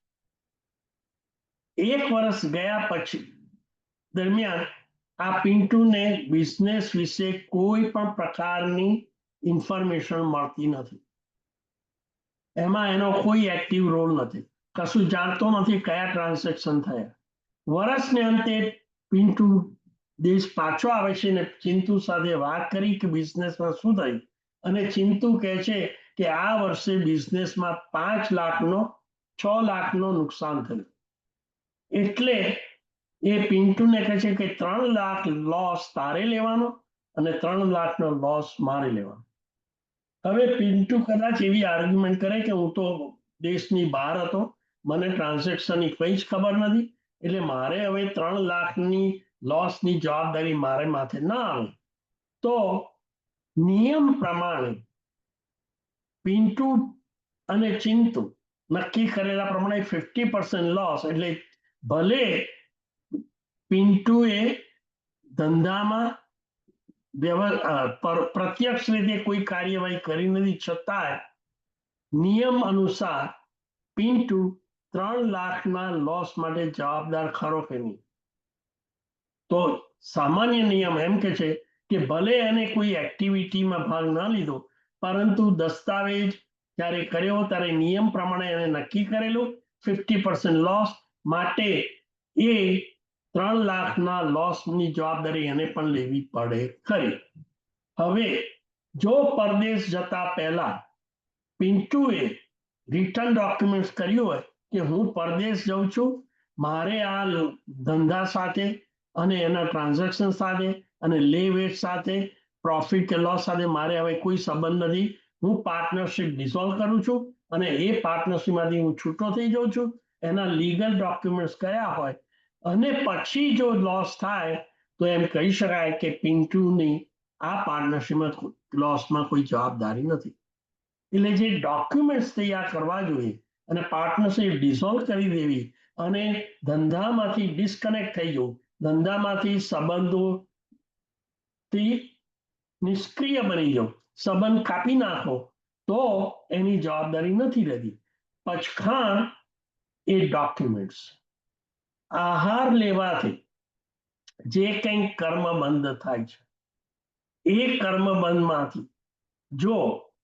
1 વર્ષ ગયા પછી દરમિયાન આ પિન્ટુને બિઝનેસ વિશે કોઈ પણ પ્રકારની ઇન્ફોર્મેશન મળતી નથી. એમાં એનો કોઈ એક્ટિવ રોલ નથી, કશું જાણતો નથી કયા ટ્રાન્ઝેક્શન થયા. વર્ષને અંતે પિન્ટુ દેશ પાછો આવે છે ને ચિંટુ સાથે વાત કરી કે બિઝનેસમાં શું થયું, અને ચિંટુ કહે છે કે આ વર્ષે બિઝનેસમાં 5 લાખનો 6 લાખનો નુકસાન થયું. એટલે એ પિન્ટુને કહે છે કે 3 લાખ લોસ તારે લેવાનો અને 3 લાખનો લોસ મારે લેવાનો. હવે પિન્ટુ કદાચ એવી આર્ગ્યુમેન્ટ કરે કે હું તો દેશની બહાર હતો, મને ટ્રાન્ઝેક્શનની કંઈ જ ખબર નથી, એટલે મારે હવે 3 લાખની લોસની જવાબદારી મારે માથે ના આવે. તો નિયમ પ્રમાણે પિન્ટુ અને ચિંટુ નક્કી કરેલા પ્રમાણે 50% લોસ, એટલે ભલે પિન્ટુએ ધંધામાં પ્રત્યક્ષ રીતે કોઈ કાર્યવાહી કરી નથી, છતાંય નિયમ અનુસાર પિન્ટુ 3 લાખના લોસ માટે જવાબદાર ખરો કે નહીં? તો સામાન્ય નિયમ એમ કે છે કે ભલે એને કોઈ એક્ટિવિટીમાં ભાગ ના લીધો, પરંતુ દસ્તાવેજ જ્યારે કર્યો ત્યારે નિયમ પ્રમાણે એને નક્કી કરેલું 50% લોસ માટે એ 3 લાખના લોસની જવાબદારી એને પણ લેવી પડે ખરી. હવે જો પરદેશ જતા પહેલા પિન્ટુએ રિટર્ન ડોક્યુમેન્ટ કર્યું હોય કે હું પરદેશ જઉં છું, મારે આ ધંધા સાથે અને એના ટ્રાન્ઝેક્શન સાથે અને લે વેચ સાથે, પ્રોફિટ કે લોસ સાથે મારે હવે કોઈ સંબંધ નથી, હું પાર્ટનરશિપ ડિસોલ્વ કરું છું અને એ પાર્ટનરશિપમાંથી હું છૂટો થઈ જાઉં છું, એના લીગલ ડોક્યુમેન્ટ્સ કયા હોય, અને પછી જો લોસ થાય તો એમ કહી શકાય કે પિન્ટુની આ પાર્ટનરશિપમાં લોસમાં કોઈ જવાબદારી નથી. એટલે જે ડોક્યુમેન્ટ્સ તૈયાર કરવા જોઈએ અને પાર્ટનરશિપ ડિસોલ્વ કરી દેવી અને ધંધામાંથી ડિસ્કનેક્ટ થઈ જવું, ધંધામાંથી સંબંધોથી નિષ્ક્રિય બની જવું, સંબંધ કાપી નાખો, તો એની જવાબદારી નથી રહેતી. પચખાણ એ ડોક્યુમેન્ટ્સ. આહાર લેવાથી જે કંઈ કર્મ બંધ થાય છે, એ કર્મબંધમાંથી જો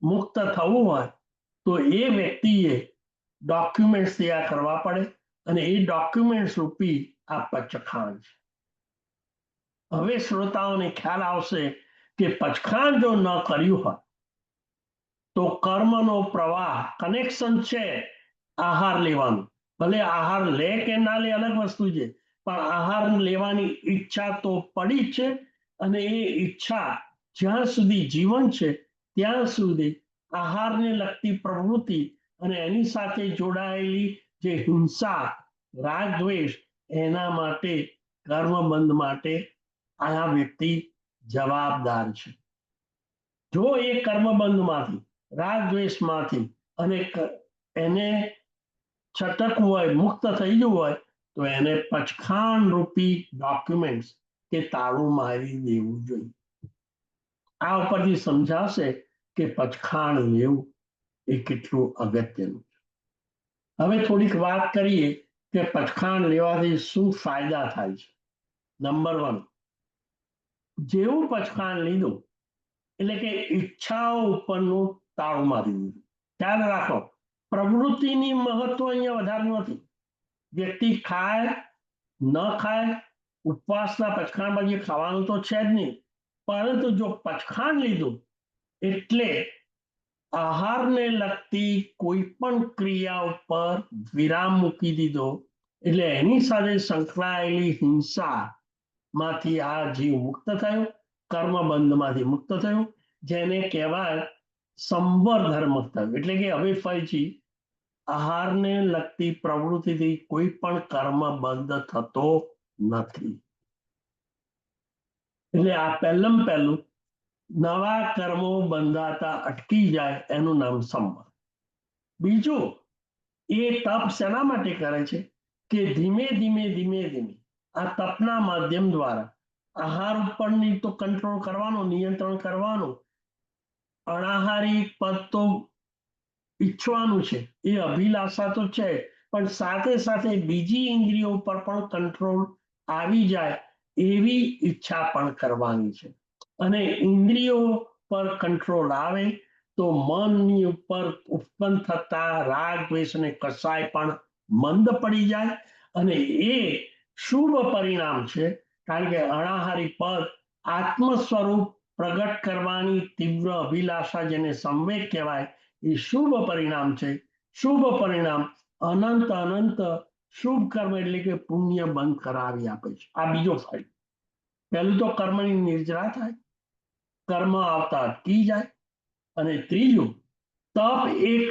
મુક્ત થવું હોય તો એ વ્યક્તિએ ડોક્યુમેન્ટ્સ તૈયાર કરવા પડે અને એ ડોક્યુમેન્ટ્સ રૂપી આ પચખાણ છે. હવે શ્રોતાઓને ખ્યાલ આવશે કે પચખાણ જો ન કર્યું હોય તો કર્મનો પ્રવાહ કનેક્શન છે આહાર લેવાનું. ભલે આહાર લે કે ના લે અલગ વસ્તુ છે, પણ આહાર લેવાની ઈચ્છા તો પડી જ છે અને એ ઈચ્છા જ્યાં સુધી જીવન છે ત્યાં સુધી આહારને લગતી પ્રવૃત્તિ અને એની સાથે જોડાયેલી જે હિંસા, રાગ દ્વેષ, એના માટે કર્મબંધ માટે આ વ્યક્તિ જવાબદાર છે. જો એ કર્મબંધમાંથી, રાગ દ્વેષમાંથી અને એને છટકવું હોય, મુક્ત થઈ જવું હોય, તો એને પચખાણ રૂપી ડોક્યુમેન્ટ્સ કે તાળું મારી દેવું જોઈએ. આ ઉપરથી સમજાશે કે પચખાણ લેવું એ કેટલું અગત્યનું છે. હવે થોડીક વાત કરીએ કે પચખાણ લેવાથી શું ફાયદા થાય છે. નંબર 1, જેવું પચખાણ લીધું એટલે કે ઈચ્છાઓ ઉપરનું તાળું મારી દીધું. ખ્યાલ રાખો, પ્રવૃત્તિની મહત્વ અહીંયા વધારવું નથી. વ્યક્તિ ખાય ન ખાય, ઉપવાસના પચખાણ પછી ખાવાનું તો છે જ નહીં, પરંતુ જો પચખાણ લીધું એટલે આહારને લગતી કોઈ પણ ક્રિયા ઉપર વિરામ મૂકી દીધો, એટલે એની સાથે સંકળાયેલી હિંસા માંથી આ જીવ મુક્ત થયો, કર્મબંધમાંથી મુક્ત થયો, જેને કહેવાય સંવર ધર્મ થયો. એટલે કે હવે ફરીથી આહારને લગતી પ્રવૃત્તિથી કોઈ પણ કર્મ બંધ થતો નથી. એટલે આ પહેલું નવા કર્મો બંધાતા અટકી જાય એનું નામ સંવર. બીજું, એ તપ શેના માટે કરે છે કે ધીમે ધીમે આ તપના માધ્યમ દ્વારા આહાર ઉપરની તો કંટ્રોલ કરવાનો, નિયંત્રણ કરવાનું, અનાહારી પદ તો ઈચ્છવાનું છે, એ અભિલાષા તો છે, પણ સાથે સાથે બીજી ઇન્દ્રિયો પર પણ કંટ્રોલ આવી જાય એવી ઈચ્છા પણ કરવાની છે. અને ઇન્દ્રિયો પર કંટ્રોલ આવે તો મનની ઉપર ઉત્પન્ન થતા રાગ દ્વેષ અને કસાય પણ મંદ પડી જાય અને એ શુભ પરિણામ છે. કારણ કે અનાહારી પદ આત્મ સ્વરૂપ પ્રગટ કરવાની તીવ્ર અભિલાષા, જેને સંવેગ કહેવાય, એ શુભ પરિણામ છે. શુભ પરિણામ અનંત શુભ કર્મ એટલે કે પુણ્ય બંધ કરાવી આપે છે. આ બીજો ફાયદો. પહેલું તો કર્મની નિર્જરા થાય, કર્મ આવતા અટકી જાય. અને ત્રીજું, તપ એક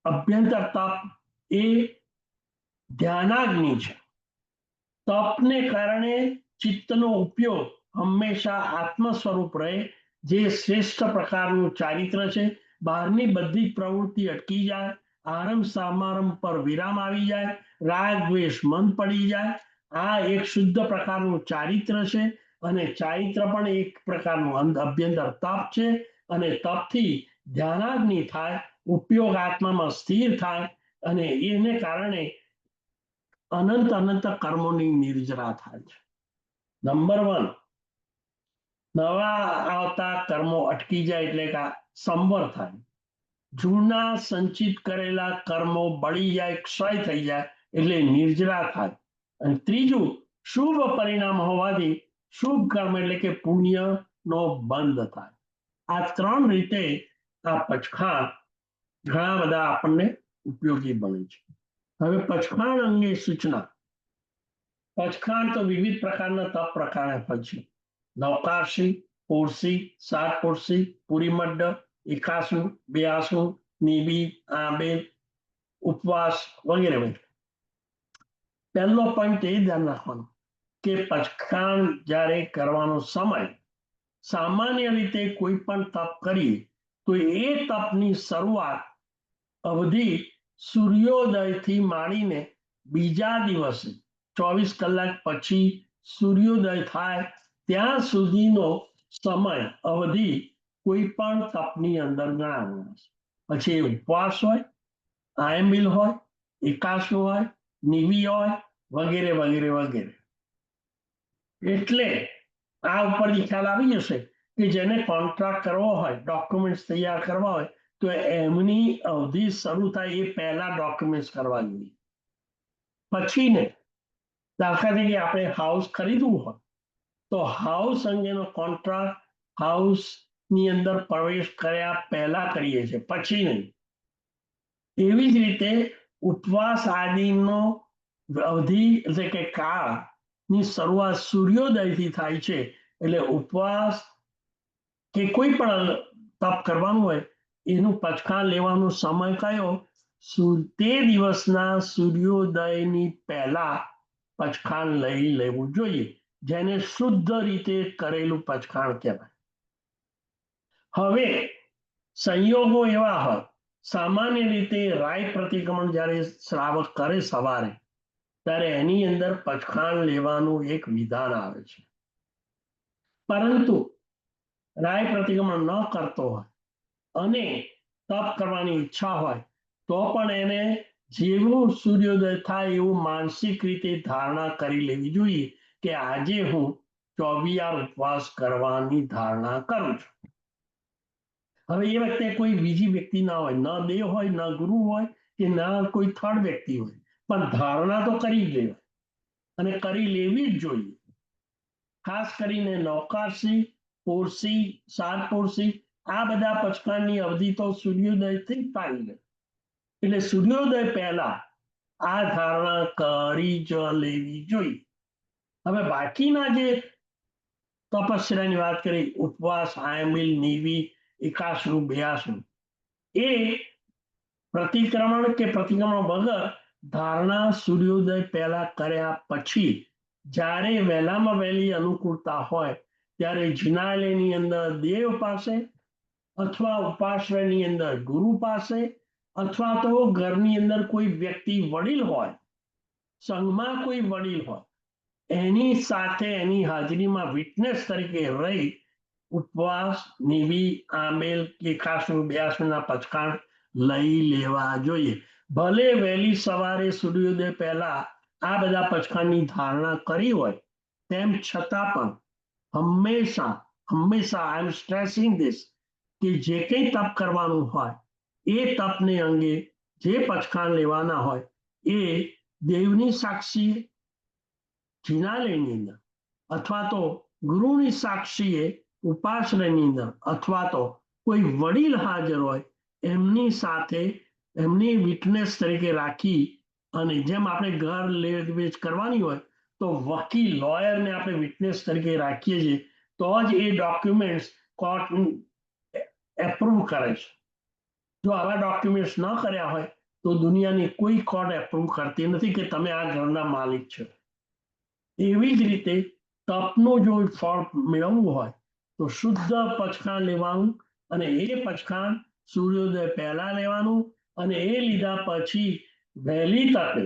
અભ્યંતર તપ એ ધ્યાનાગ્નિ છે. તપને કારણે ચિત્તનો ઉપયોગ હંમેશા આત્મ સ્વરૂપ રહે, જે શ્રેષ્ઠ પ્રકારનું ચારિત્ર છે. બહારની બધી પ્રવૃત્તિ અટકી જાય, આરંભ સમારંભ પર વિરામ આવી જાય, રાગ દ્વેષ મંદ પડી જાય. આ એક શુદ્ધ પ્રકારનું ચારિત્ર છે અને ચારિત્ર પણ એક પ્રકારનું અભ્યંતર તપ છે. અને તપથી ધ્યાનાગ્નિ થાય, ઉપયોગ આત્મામાં સ્થિર થાય અને એને કારણે અનંત અનંત કર્મોની નિર્જરા થાય છે. નંબર 1, નવા આવતા કર્મો અટકી જાય એટલે કે સંવર થાય. જૂના સંચિત કરેલા કર્મો બળી જાય, ક્ષય થઈ જાય એટલે નિર્જરા થાય. અને ત્રીજું, શુભ પરિણામ હોવાથી શુભ કર્મ એટલે કે પુણ્યનો બંધ થાય. આ 3 રીતે આ પચખાણ ઘણા બધા આપણને ઉપયોગી બને છે. હવે પચખાણ અંગે સૂચના. પચખાણ તો વિવિધ પ્રકારના તપ પ્રકારે હોય છે. નવકારસી, પોરસી, સાત પોરસી, પુરીમડ્ડ, એકાસુ, બેઆસુ, નિબી, આંબેલ, ઉપવાસ વગેરે વગેરે. પહેલો પોઈન્ટ એ ધ્યાન રાખવાનો કે પચખાણ જ્યારે કરવાનો સમય સામાન્ય રીતે કોઈ પણ તપ કરીએ તો એ તપની શરૂઆત અવધિ સૂર્યોદયથી માંડીને બીજા દિવસે 24 કલાક પછી સૂર્યોદય થાય ત્યાં સુધીનો સમય અવધિ કોઈ પણ તપની અંદર ગણાવવાનો છે. પછી એ ઉપવાસ હોય, આયંબિલ હોય, એકાસુ હોય, નિવી હોય વગેરે વગેરે વગેરે. એટલે આ ઉપરથી ખ્યાલ આવી જશે કે જેને કોન્ટ્રાક્ટ કરવો હોય, ડોક્યુમેન્ટ્સ તૈયાર કરવા હોય તો એમની અવધિ શરૂ થાય એ પહેલા ડોક્યુમેન્ટ્સ કરવા જોઈએ. પછી ને દાખલા તરીકે આપણે હાઉસ ખરીદવું હોય તો હાઉસ અંગેનો કોન્ટ્રાક્ટ હાઉસની અંદર પ્રવેશ કર્યા પહેલા કરીએ છીએ, પછી નહીં. એવી જ રીતે ઉપવાસ આદિનો અવધિ એટલે કે કાળની શરૂઆત સૂર્યોદયથી થાય છે. એટલે ઉપવાસ કે કોઈ પણ તપ કરવાનું હોય એનું પચખાણ લેવાનો સમય કયો? તે દિવસના સૂર્યોદયની પહેલા પચખાણ લઈ લેવું જોઈએ, જેને શુદ્ધ રીતે કરેલું પચખાણ કહેવાય. હવે સંયોગો એવા હોય, સામાન્ય રીતે રાય પ્રતિક્રમણ જ્યારે શ્રાવક કરે સવારે ત્યારે એની અંદર પચખાણ લેવાનું એક વિધાન આવે છે. પરંતુ રાય પ્રતિક્રમણ ન કરતો હોય અને તપ કરવાની ઈચ્છા હોય તો પણ એને જેવું સૂર્યોદય થાય એવું માનસિક રીતે ધારણા કરી લેવી જોઈએ કે આજે હું 24 ઉપવાસ કરવાની ધારણા કરું છું. હવે એ વખતે કોઈ બીજી વ્યક્તિ ના હોય, ન દેવ હોય, ન ગુરુ હોય કે ના કોઈ થર્ડ વ્યક્તિ હોય, પણ ધારણા તો કરી જ લેવાય અને કરી લેવી જ જોઈએ. ખાસ કરીને નવકારસી, પોરસી, સાત પોરસી આ બધા પચખાણની અવધિ તો સૂર્યોદયથી જ થાય છે. એટલે સૂર્યોદય પહેલા આ ધારણા કરી જ લેવી જોઈએ. હવે બાકીના જે તપસ્યાની વાત કરી, ઉપવાસ, આયંબિલ, નિવી, એકાસુ, બેઆસુ, એ પ્રતિક્રમણ કે પ્રતિક્રમણ વગર ધારણા સૂર્યોદય પહેલા કર્યા પછી જ્યારે વહેલામાં વહેલી અનુકૂળતા હોય ત્યારે જિનાલયની અંદર દેવ પાસે અથવા ઉપાશ્રયની અંદર ગુરુ પાસે અથવા તો ઘરની અંદર કોઈ વ્યક્તિ વડીલ હોય, સંઘમાં કોઈ વડીલ હોય, એની સાથે એની હાજરીમાં વિટનેસ તરીકે રહી ઉપવાસ, નિવી, આંબેલ, એકાસુ, બેઆસુના પચખાણ લઈ લેવા જોઈએ. ભલે વહેલી સવારે સૂર્યોદય પહેલા આ બધા પચખાણની ધારણા કરી હોય તેમ છતાં પણ હંમેશા હંમેશા આઈ એમ સ્ટ્રેસિંગ ધીસ કે જે કંઈ તપ કરવાનું હોય એ તપને અંગે જે પચખાણ લેવાના હોય એ દેવની સાક્ષીએ જિનાલયની અંદર અથવા તો ગુરુની સાક્ષીએ ઉપાશ્રયની અંદર અથવા તો કોઈ વડીલ હાજર હોય એમની સાથે એમની વિટનેસ તરીકે રાખી અને જેમ આપણે ઘર લે વેચ કરવાની હોય તો વકીલ લોયરને આપણે વિટનેસ તરીકે રાખીએ છીએ તો જ એ ડોક્યુમેન્ટ્સ કોર્ટ એપ્રુવ કરે છે. જો આવા ડોક્યુમેન્ટ્સ ન કર્યા હોય તો દુનિયાની કોઈ કોર્ટ એપ્રુવ કરતી નથી કે તમે આ ઘરના માલિક છો. એવી જ રીતે તપનું જો ફળ મેળવવું હોય તો શુદ્ધ પચખાણ લેવાનું અને એ પચખાણ સૂર્યોદય પહેલા લેવાનું અને એ લીધા પછી વહેલી તકે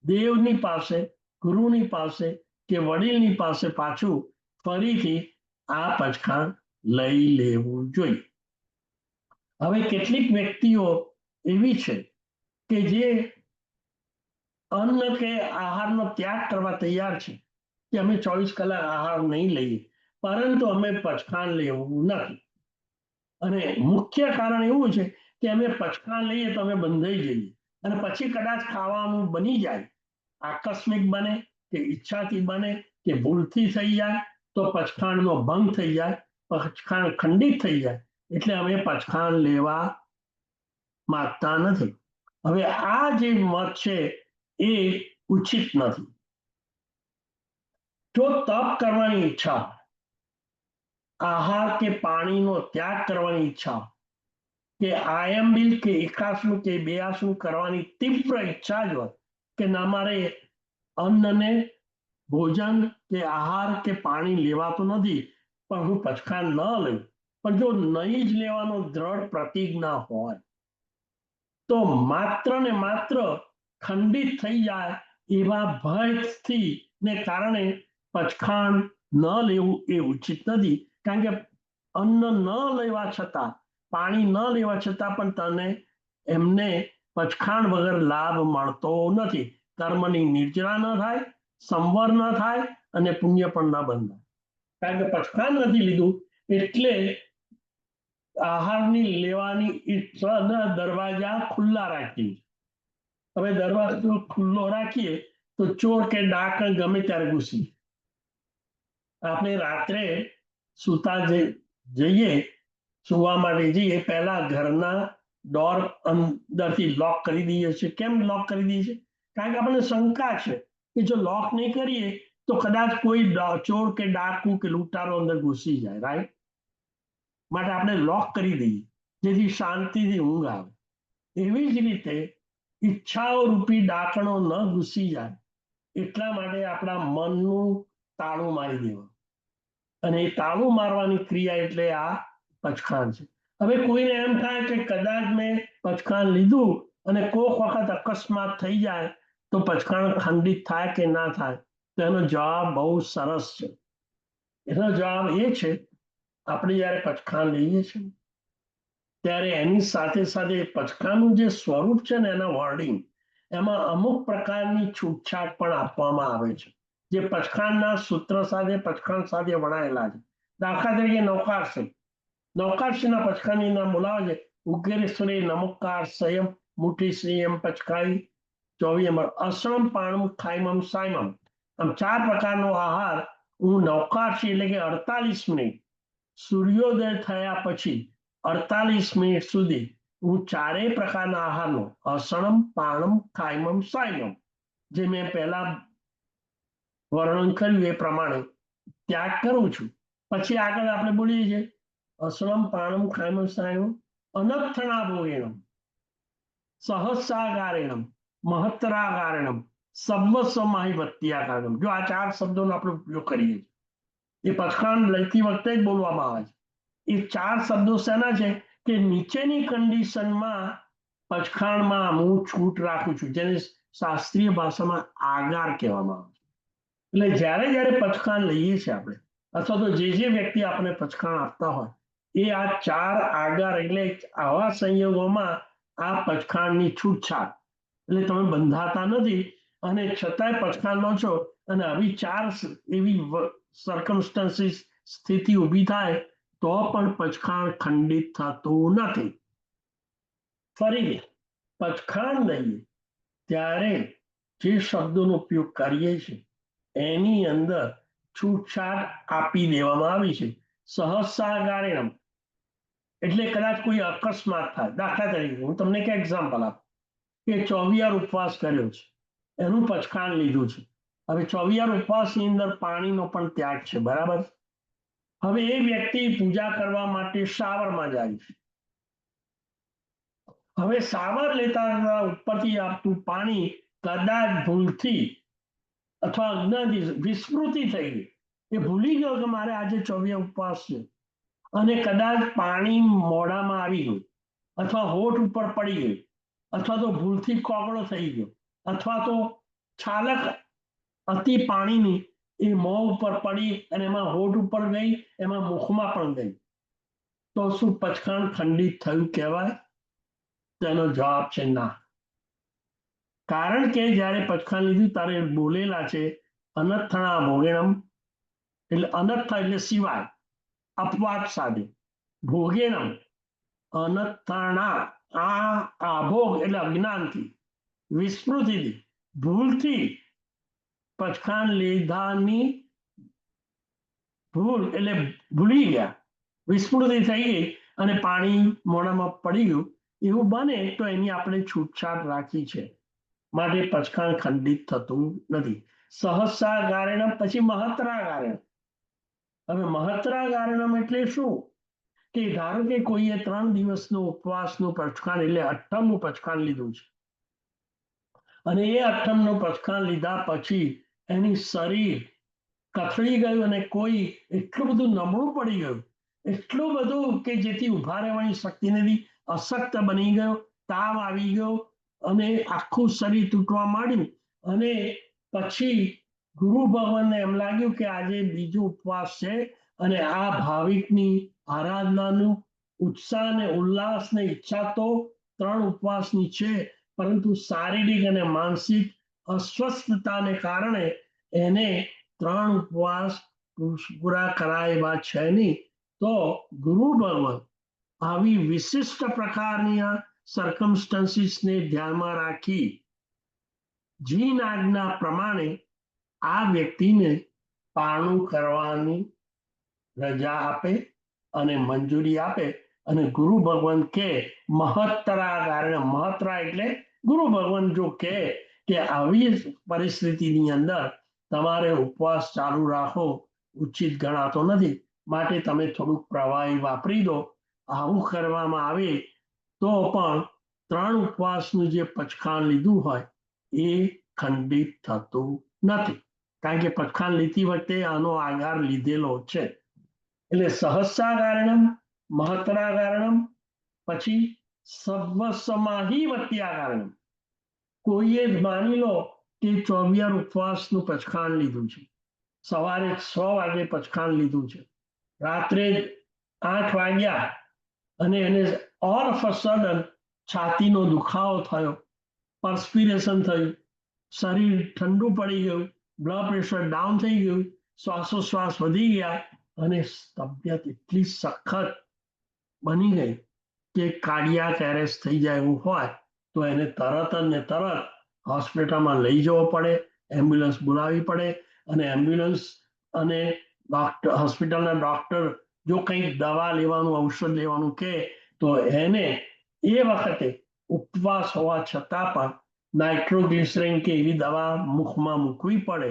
દેવની પાસે, ગુરુની પાસે કે વડીલની પાસે પાછું ફરીથી આ પચખાણ લઈ લેવું જોઈએ. હવે કેટલીક વ્યક્તિઓ એવી છે કે જે અન્ન કે આહારનો ત્યાગ કરવા તૈયાર છે કે અમે 24 કલાક આહાર નહીં લઈએ, પરંતુ અમે પચખાણ લેવું નથી. અને મુખ્ય કારણ એવું છે કે અમે પચખાણ લઈએ તો અમે બંધાઈ જઈએ, અને પછી કદાચ ખાવાનું બની જાય, આકસ્મિક બને કે ઈચ્છાથી બને કે ભૂલથી થઈ જાય, તો પચખાણનો ભંગ થઈ જાય, પચખાણ ખંડિત થઈ જાય, એટલે અમે પચખાણ લેવા માંગતા નથી. હવે આ જે મત છે એ ઉચિત નથી. જો તપ કરવાની ઈચ્છા, આહાર કે પાણીનો ત્યાગ કરવાની ઈચ્છા, કે આયંબિલ કે એકાસનું કે બેઆસનું કરવાની તીવ્ર ઈચ્છા જ હોય કે ના મારે અન્નને ભોજન કે આહાર કે પાણી લેવાતું નથી, પણ હું પચખાણ ન લઉં, પણ જો નહીં જ લેવાનો દ્રઢ પ્રતિજ્ઞા હોય, તો માત્ર ને માત્ર ખંડિત થઈ જાય એવા ભયથી ને કારણે પચખાણ ન લેવું એ ઉચિત નથી. કારણ કે અન્ન ન લેવા છતાં, પાણી ન લેવા છતાં પણ તને એમને પચખાણ વગર લાભ મળતો નથી. કર્મની નિર્જરા ન થાય, સંવર ન થાય, અને પુણ્ય પણ ન બંધાય. કારણ કે પચખાણ નથી લીધું એટલે આહારની લેવાની ઈચ્છાના દરવાજા ખુલ્લા રાખીએ. હવે દરવાજો ખુલ્લો રાખીએ તો ચોર કે ડાક ગમે ત્યારે ઘૂસી. આપણે રાત્રે સુતા જઈએ, સુવા માટે જઈએ, પહેલા ઘરના ડોર અંદરથી લોક કરી દઈએ છીએ. કેમ લોક કરી દઈએ છીએ? કારણ કે આપણને શંકા છે કે જો લોક નહીં કરીએ તો કદાચ કોઈ ચોર કે ડાકુ કે લૂંટારો અંદર ઘૂસી જાય, રાઈટ? માટે આપણે લોક કરી દઈએ જેથી શાંતિથી ઊંઘ આવે. એવી જ રીતે ઈચ્છાઓ રૂપી ડાકણો ન ઘૂસી જાય એટલા માટે આપણા મનનું તાળું મારી દેવું, અને એ તાળું મારવાની ક્રિયા એટલે આ પચખાણ છે. હવે કોઈને એમ થાય કે કદાચ મેં પચખાણ લીધું અને કોઈક વખત અકસ્માત થઈ જાય તો પચખાણ ખંડિત થાય કે ના થાય, તો એનો જવાબ બહુ સરસ છે. એનો જવાબ એ છે, આપણે જ્યારે પચખાણ લઈએ છીએ ત્યારે એની સાથે સાથે પચખાણનું જે સ્વરૂપ છે ને, એના વર્ડિંગ, એમાં અમુક પ્રકારની છૂટછાટ પણ આપવામાં આવે છે જે પચખાણના સૂત્ર સાથે, પચખાણ સાથે વણાયેલા છે. દાખલા તરીકે નૌકારશ્રી, નૌકારશ્રીના પચખાણની નામ બોલાવે છે: ઉગ્રેશ્વરી નમુકાર સંયમ મુઠી શ્રીયમ પચકાઈ 24 નંબર અસણમ પાણમ ખાઈમમ સાયમમ. આમ 4 પ્રકારનો આહાર હું નૌકારશ્રી એટલે કે 48 મિનિટ, સૂર્યોદય થયા પછી 48 મિનિટ સુધી હું 4 પ્રકારના આહારનો અસણમ પાણમ ખાઈમમ સાયમમ, જે મેં પહેલા વર્ણન કર્યું એ પ્રમાણે ત્યાગ કરું છું. પછી આગળ આપણે બોલીએ છીએ અસણમ પાણમ ખાઈમમ સાયમમ અનર્થણા ભોગેણમ સહસ્રાગારેણમ મહત્તરાગારેણમ સર્વસ્વમાહી વત્યાકારણમ. જો આ 4 શબ્દોનો આપણે ઉપયોગ કરીએ છીએ, એ પચખાણ લેતી વખતે જ બોલવામાં આવે છે. એ 4 શબ્દો શેના છે કે નીચેની કન્ડિશનમાં પચખાણમાં હું છૂટ રાખું છું, જેને શાસ્ત્રીય ભાષામાં આગાર કહેવામાં આવે છે. એટલે જ્યારે જ્યારે પચખાણ લઈએ છીએ આપણે, અથવા તો જે વ્યક્તિ આપણે પચખાણ આપતા હોય, એ આ 4 આગાર એટલે આવા સંયોગોમાં આ પચખાણની છૂટછાટ, એટલે તમે બંધાતા નથી અને છતાંય પચખાણ લો છો, અને આવી 4 એવી સર્કમસ્ટન્સીસ, સ્થિતિ ઊભી થાય તો પણ પચખાણ ખંડિત થતું નથી. ફરી પચખાણ લઈએ ત્યારે જે શબ્દોનો ઉપયોગ કરીએ છીએ એની અંદર છૂટછાટ આપી દેવામાં આવી છે. સહસ્રાગારેણમ એટલે કદાચ કોઈ અકસ્માત થાય. દાખલા તરીકે હું તમને એક એક્ઝામ્પલ આપું કે 24 ઉપવાસ કર્યો છે, એનું પચખાણ લીધું છે. હવે 24 ઉપવાસની અંદર પાણીનો પણ ત્યાગ છે, બરાબર? હવે એ વ્યક્તિ પૂજા કરવા માટે શાવરમાં જાય છે. હવે શાવર લેતા ઉપરથી આપતું પાણી કદાચ ભૂલથી અથવા અજ્ઞાનથી વિસ્મૃતિ થઈ ગઈ, એ ભૂલી ગયો કે મારે આજે 24 ઉપવાસ છે, અને કદાચ પાણી મોઢામાં આવી ગયું, અથવા હોઠ ઉપર પડી ગયું, અથવા તો ભૂલથી કોગળો થઈ ગયો, અથવા તો છાલક અતિ પાણીની એ મોં ઉપર પડી અને એમાં હોઠ ઉપર ગઈ, એમાં મુખમાં પણ ગઈ, તો શું પચખાણ ખંડિત થયું કહેવાય? તેનો જવાબ છે ના. કારણ કે જ્યારે પચખાણ લીધું ત્યારે બોલેલા છે અનથણા ભોગેણમ, એટલે અનર્થ એટલે સિવાય, અપવાદ સાધે, ભોગેણમ અનથણા, આ આભોગ એટલે અજ્ઞાનથી, વિસ્મૃતિથી, ભૂલથી, પચખાણ લીધાની ભૂલ એટલે ભૂલી ગયા, વિસ્મૃતિ થઈ ગઈ અને પાણી મોઢામાં પડી ગયું, એવું બને તો એની આપણે છૂટછાટ રાખી છે, માટે પચખાણ ખંડિત થતું નથી. સહસા ગારેણમ પછી મહત્રા ગારેણ. હવે મહત્રા ગારેણમ એટલે શું? કે ધારો કે કોઈએ 3 દિવસનું ઉપવાસનું પચખાણ એટલે અઠ્ઠમનું પચખાણ લીધું છે અને એ અઠ્ઠમનું પચખાણ લીધા પછી એની શરીર કથળી ગયું અને કોઈ એટલું બધું નબળું પડી ગયું, એટલું બધું કે જેથી ઉભા રહેવાની શક્તિ નથી, અશક્ત બની ગયો, તાવ આવી ગયો અને આખું શરીર તૂટવા માંડ્યું અને પછી ગુરુ ભગવાનને એમ લાગ્યું કે આજે બીજો ઉપવાસ છે અને આ ભાવિકની આરાધનાનું ઉત્સાહ ને ઉલ્લાસ ને ઈચ્છા તો 3 ઉપવાસની છે, પરંતુ શારીરિક અને માનસિક અસ્વસ્થતાને કારણે એને 3 ઉપવાસ પૂરા કરાય એવા છે નહીં. તો ગુરુ ભગવાન આવી વિશિષ્ટ પ્રકારની સર્કમસ્ટન્સીસને ધ્યાનમાં રાખી જીન આજ્ઞા પ્રમાણે આ વ્યક્તિને પારણું કરવાની રજા આપે અને મંજૂરી આપે અને ગુરુ ભગવાન કે મહત્તરા કારણે, મહત્તરા એટલે ગુરુ ભગવાન જો કે આવી પરિસ્થિતિની અંદર તમારે ઉપવાસ ચાલુ રાખો ઉચિત ગણાતો નથી, માટે તમે થોડુંક પ્રવાહી વાપરી દો. આવું કરવામાં આવે તો પણ 3 ઉપવાસનું જે પચખાણ લીધું હોય એ ખંડિત થતું નથી, કારણ કે પચખાણ લીધી વખતે આનો આધાર લીધેલો છે. એટલે સહસા કારણમ, મહત્રા કારણમ, પછી સર્વસમાહી વત્યા કારણમ. કોઈએ માની લો કે 24 ઉપવાસનું પચખાણ લીધું છે, સવારે 6 વાગે પચખાણ લીધું છે, રાત્રે 8 વાગ્યા અને એને ઓલ ઓફ અ સડન છાતીનો દુખાવો થયો, પર્સ્પિરેશન થયું, શરીર ઠંડુ પડી ગયું, બ્લડ પ્રેશર ડાઉન થઈ ગયું, શ્વાસોશ્વાસ વધી ગયા અને તબિયત એટલી સખત બની ગઈ કે કાર્ડિયાક એરેસ્ટ થઈ જાય એવું હોય તો એને તરત ને તરત હોસ્પિટલમાં લઈ જવો પડે, એમ્બ્યુલન્સ બોલાવવી પડે અને એમ્બ્યુલન્સ અને હોસ્પિટલના ડોક્ટર જો કંઈક દવા લેવાનું, ઔષધ લેવાનું કહે તો એને એ વખતે ઉપવાસ હોવા છતાં પણ નાઇટ્રોગ્લિસરીન કે એવી દવા મુખમાં મૂકવી પડે,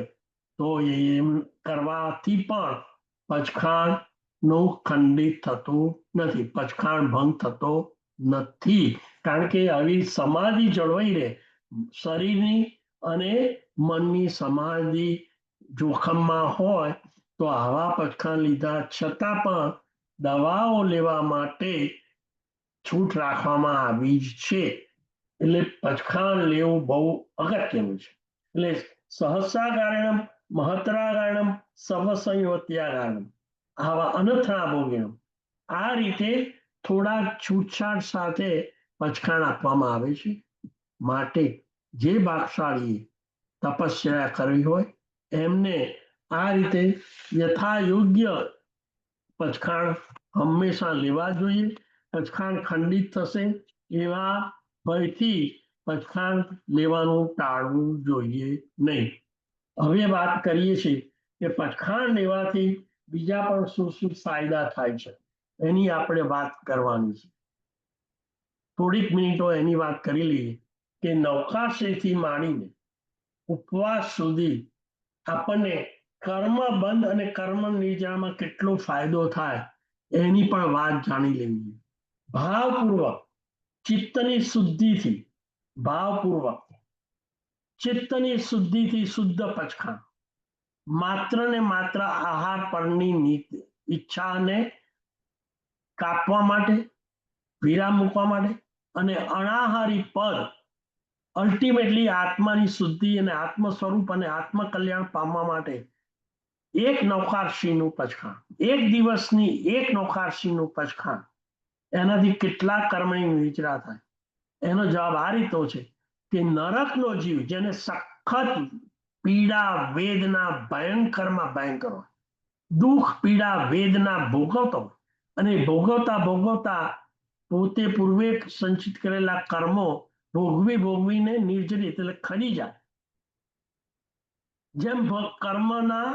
તો એમ કરવાથી પણ પચખાણનું ખંડિત થતું નથી, પચખાણ ભંગ થતો નથી, કારણ કે આવી સમાધિ જળવાઈ રહે, શરીરની અને મનની સમાધિ જોખમમાં હોય તો આવા પચખાણ લીધા છતાં પણ દવાઓ લેવા માટે છૂટ રાખવામાં આવી જ છે. એટલે પચખાણ લેવું બહુ અગત્યનું છે. એટલે સહસા કારણમ, મહત્રા કારણમ, સર્વસંવત્યા કારણમ, આવા અનથણા ભોગેણમ, આ રીતે થોડા છૂટછાટ સાથે પચખાણ આપવામાં આવે છે. માટે જે ભાગશાળીએ તપસ્યા કરવી હોય એમને આ રીતે યથા યોગ્ય પચખાણ હંમેશા લેવા જોઈએ. પચખાણ ખંડિત થશે એવા ભયથી પચખાણ લેવાનું ટાળવું જોઈએ નહીં. હવે વાત કરીએ છીએ કે પચખાણ લેવાથી બીજા પણ શું શું ફાયદા થાય છે એની આપણે વાત કરવાની છે. થોડીક મિનિટો એની વાત કરી લઈએ કે નવકાશેથી માંડીને ઉપવાસ સુધી આપણને કર્મ બંધ અને કર્મ નિર્જળમાં કેટલો ફાયદો થાય એની પણ વાત જાણી લેવી. ભાવપૂર્વક ચિત્તની શુદ્ધિથી, ભાવપૂર્વક ચિત્તની શુદ્ધિથી શુદ્ધ પચખાણ, માત્ર ને માત્ર આહાર પરની ઈચ્છાને કાપવા માટે, વિરામ મૂકવા માટે અને અનાહારી પદ અલ્ટિમેટલી આત્માની શુદ્ધિ અને આત્મ સ્વરૂપ અને આત્મ કલ્યાણ પામવા માટે એક નૌકારશીનું પચખાણ, એક દિવસની એક નૌકારશીનું પચખાણ, એનાથી કેટલા કર્મની નિર્જરા થાય? એનો જવાબ આ રીતનો છે કે નરકનો જીવ જેને સખત પીડા વેદના ભયંકરમાં ભયંકર હોય, દુઃખ પીડા વેદના ભોગવતો હોય અને ભોગવતા ભોગવતા પોતે પૂર્વે સંચિત કરેલા કર્મો ભોગવીને નિર્જરિત એટલે ખરી જાય. જેમ કર્મના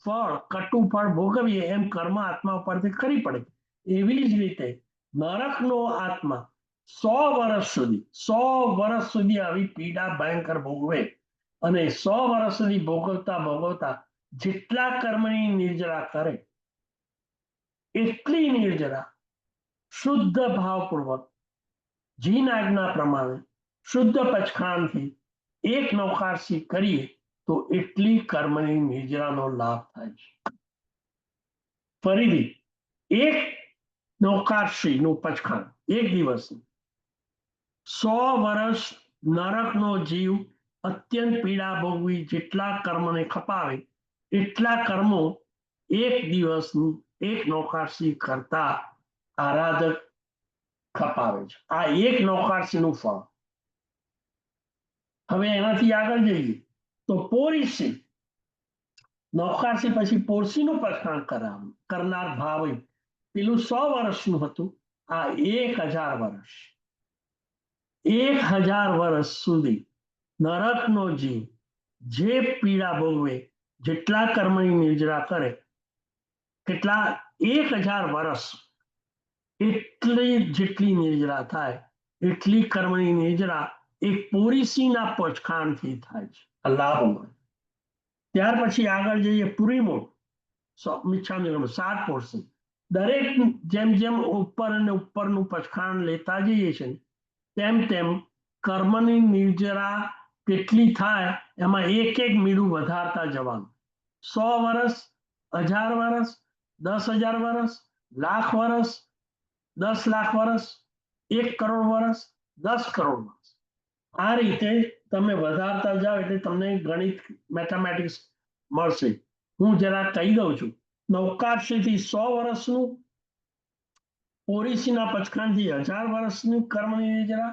ફળ કટુ ફળ ભોગવીએ એમ કર્મ આત્મા ઉપરથી ખરી પડે. એવી જ રીતે નરકનો આત્મા 100 વર્ષ સુધી આવી પીડા ભયંકર ભોગવે અને 100 વર્ષ સુધી ભોગવતા ભોગવતા જેટલા કર્મની નિર્જરા કરે એટલી નિર્જરા શુદ્ધ ભાવપૂર્વક જીન આજ્ઞા પ્રમાણે શુદ્ધ પચખાણથી એક નૌકારસી કરીએ તો એટલી કર્મની નિર્જરાનો લાભ થાય છે. ફરીથી એક નૌકારસીનું પચખાણ એક દિવસનું 100 વર્ષ નરકનો જીવ અત્યંત પીડા ભોગવી જેટલા કર્મને ખપાવે એટલા કર્મો એક દિવસનું એક નૌકારસી કરતા આરાધક ખપાવે છે. આ એક નૌકારસીનું ફળ. હવે એનાથી આગળ જઈએ તો પોરીસી નૌકારસી પછી પોરસીનું પચખાણ કરનાર ભાવે પેલું 100 વર્ષનું હતું, આ 1000 વર્ષ. 1000 વર્ષ સુધી નરકનો જીવ જે પીડા ભોગવે જેટલા કર્મની નિર્જરા કરે કેટલા 1000 વર્ષ એટલી જેટલી નિર્જરા થાય એટલી કર્મની નિર્જરા એક પોરીસીના પચખાણથી થાય છે. લાભ મળે. ત્યાર પછી આગળ જઈએ પુરીમો મિચ્છામી 7 પોર્શન. દરેક જેમ જેમ ઉપર અને ઉપરનું પચખાણ લેતા જઈએ છીએ તેમ તેમ કર્મની નિર્જરા કેટલી થાય એમાં એક એક મીડું વધારતા જવાનું. 100 વર્ષ, 1000 વર્ષ, 10,000 વર્ષ, લાખ વર્ષ, 10 લાખ વર્ષ, 1 કરોડ વર્ષ, 10 કરોડ વર્ષ. આ રીતે તમે વધારતા જાઓ એટલે તમને ગણિત મેથેમેટિક્સ મળશે. હું જરા કહી દઉં છું. નૌકારસીથી 100 વર્ષનું, પોરીસીના પચખાણથી 1000 વર્ષની કર્મની નિર્જરા,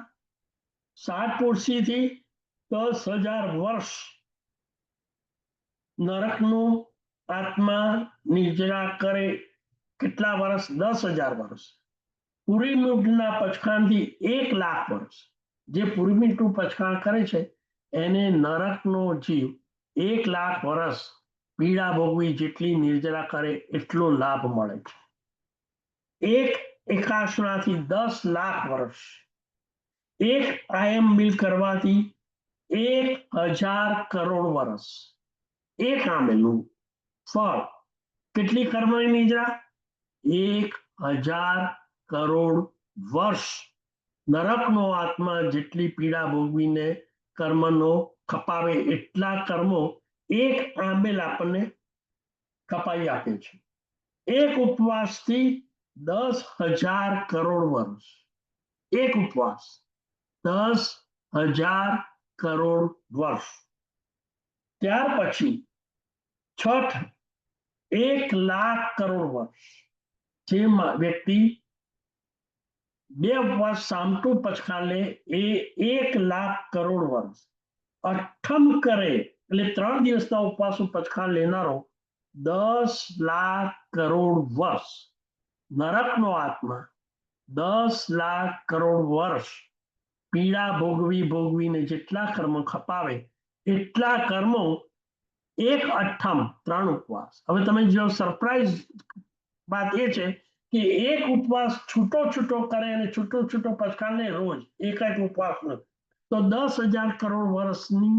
7 પોરસીથી 10,000 વર્ષ નરકનું આત્મા નિર્જરા કરે કેટલા વર્ષ? 10,000 વર્ષ. પુરીમીટના પચખાણથી 1 લાખ વર્ષ. જે પુરીમીટનું પચખાણ કરે છે એને નરકનો જીવ 1 લાખ વર્ષ પીડા ભોગવી જેટલી નિર્જરા કરે એટલો લાભ મળે છે. એક એકાસણાથી 10 લાખ વર્ષ. એક આયમ મિલ કરવાથી 1,000 કરોડ વર્ષ. એક આંબેલનું ફળ કેટલી કર્મની નિર્જરા? 1,000 કરોડ વર્ષ નરકનો આત્મા જેટલી પીડા ભોગવીને કર્મનો ખપાવે એટલા કર્મો એક આંબેલ આપણને કપાઈ આપે છે. એક ઉપવાસથી 10,000 કરોડ વર્ષ. એક ઉપવાસ 10,000 કરોડ વર્ષ. ત્યાર પછી છઠ 1 લાખ કરોડ વર્ષ. જે વ્યક્તિ 2 ઉપવાસ સામટું પચખાણ લે એ 1 લાખ કરોડ વર્ષ. અઠમ કરે એટલે 3 દિવસના ઉપવાસનું પચખાણ લેનારો 10 લાખ કરોડ વર્ષ. નરકનો આત્મા 10 લાખ કરોડ વર્ષ પીડા ભોગવીને જેટલા કર્મ ખપાવે એટલા કર્મો એક અઠમ 3 ઉપવાસ. હવે તમે જો સરપ્રાઈઝ વાત એ છે કે એક ઉપવાસ છૂટો છૂટો કરે અને છૂટો છૂટો પચખાણ લે રોજ એક જ ઉપવાસનો તો 10,000 કરોડ વર્ષની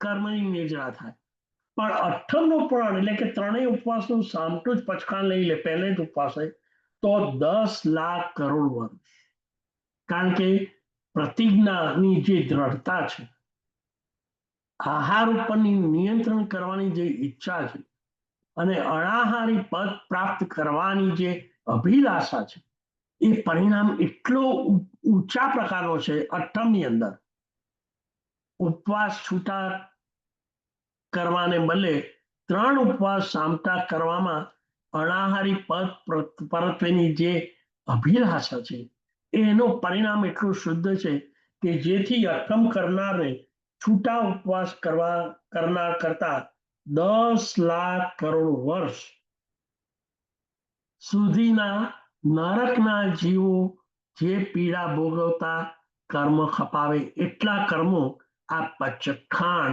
કર્મની નિર્જરા થાય. પણ અઠમનું પણ એટલે કે 3 ઉપવાસનું સામટું જ પચખાણ લઈ લે પહેલે જ ઉપવાસે તો 10 લાખ કરોડ વર્ષ. કારણ કે પ્રતિજ્ઞાની જે દ્રઢતા છે, આહાર ઉપરની નિયંત્રણ કરવાની જે ઈચ્છા છે અને અનાહારી પદ પ્રાપ્ત કરવાની જે અભિલાષા છે એ પરિણામ એટલો ઊંચા પ્રકારનો છે. અઠમની અંદર ઉપવાસ છૂટા કરવાને બદલે 3 ઉપવાસ સામટા કરવામાં અનાહારી પદ પરત્વેની જે અભિલાષા છે એનું પરિણામ એટલું શુદ્ધ છે કે જેથી અઠમ કરનારને છૂટા ઉપવાસ કરનાર કરતા 10 લાખ કરોડ વર્ષ સુધીના નરકના જીવો જે પીડા ભોગવતા કર્મ ખપાવે એટલા કર્મો આ પચખાણ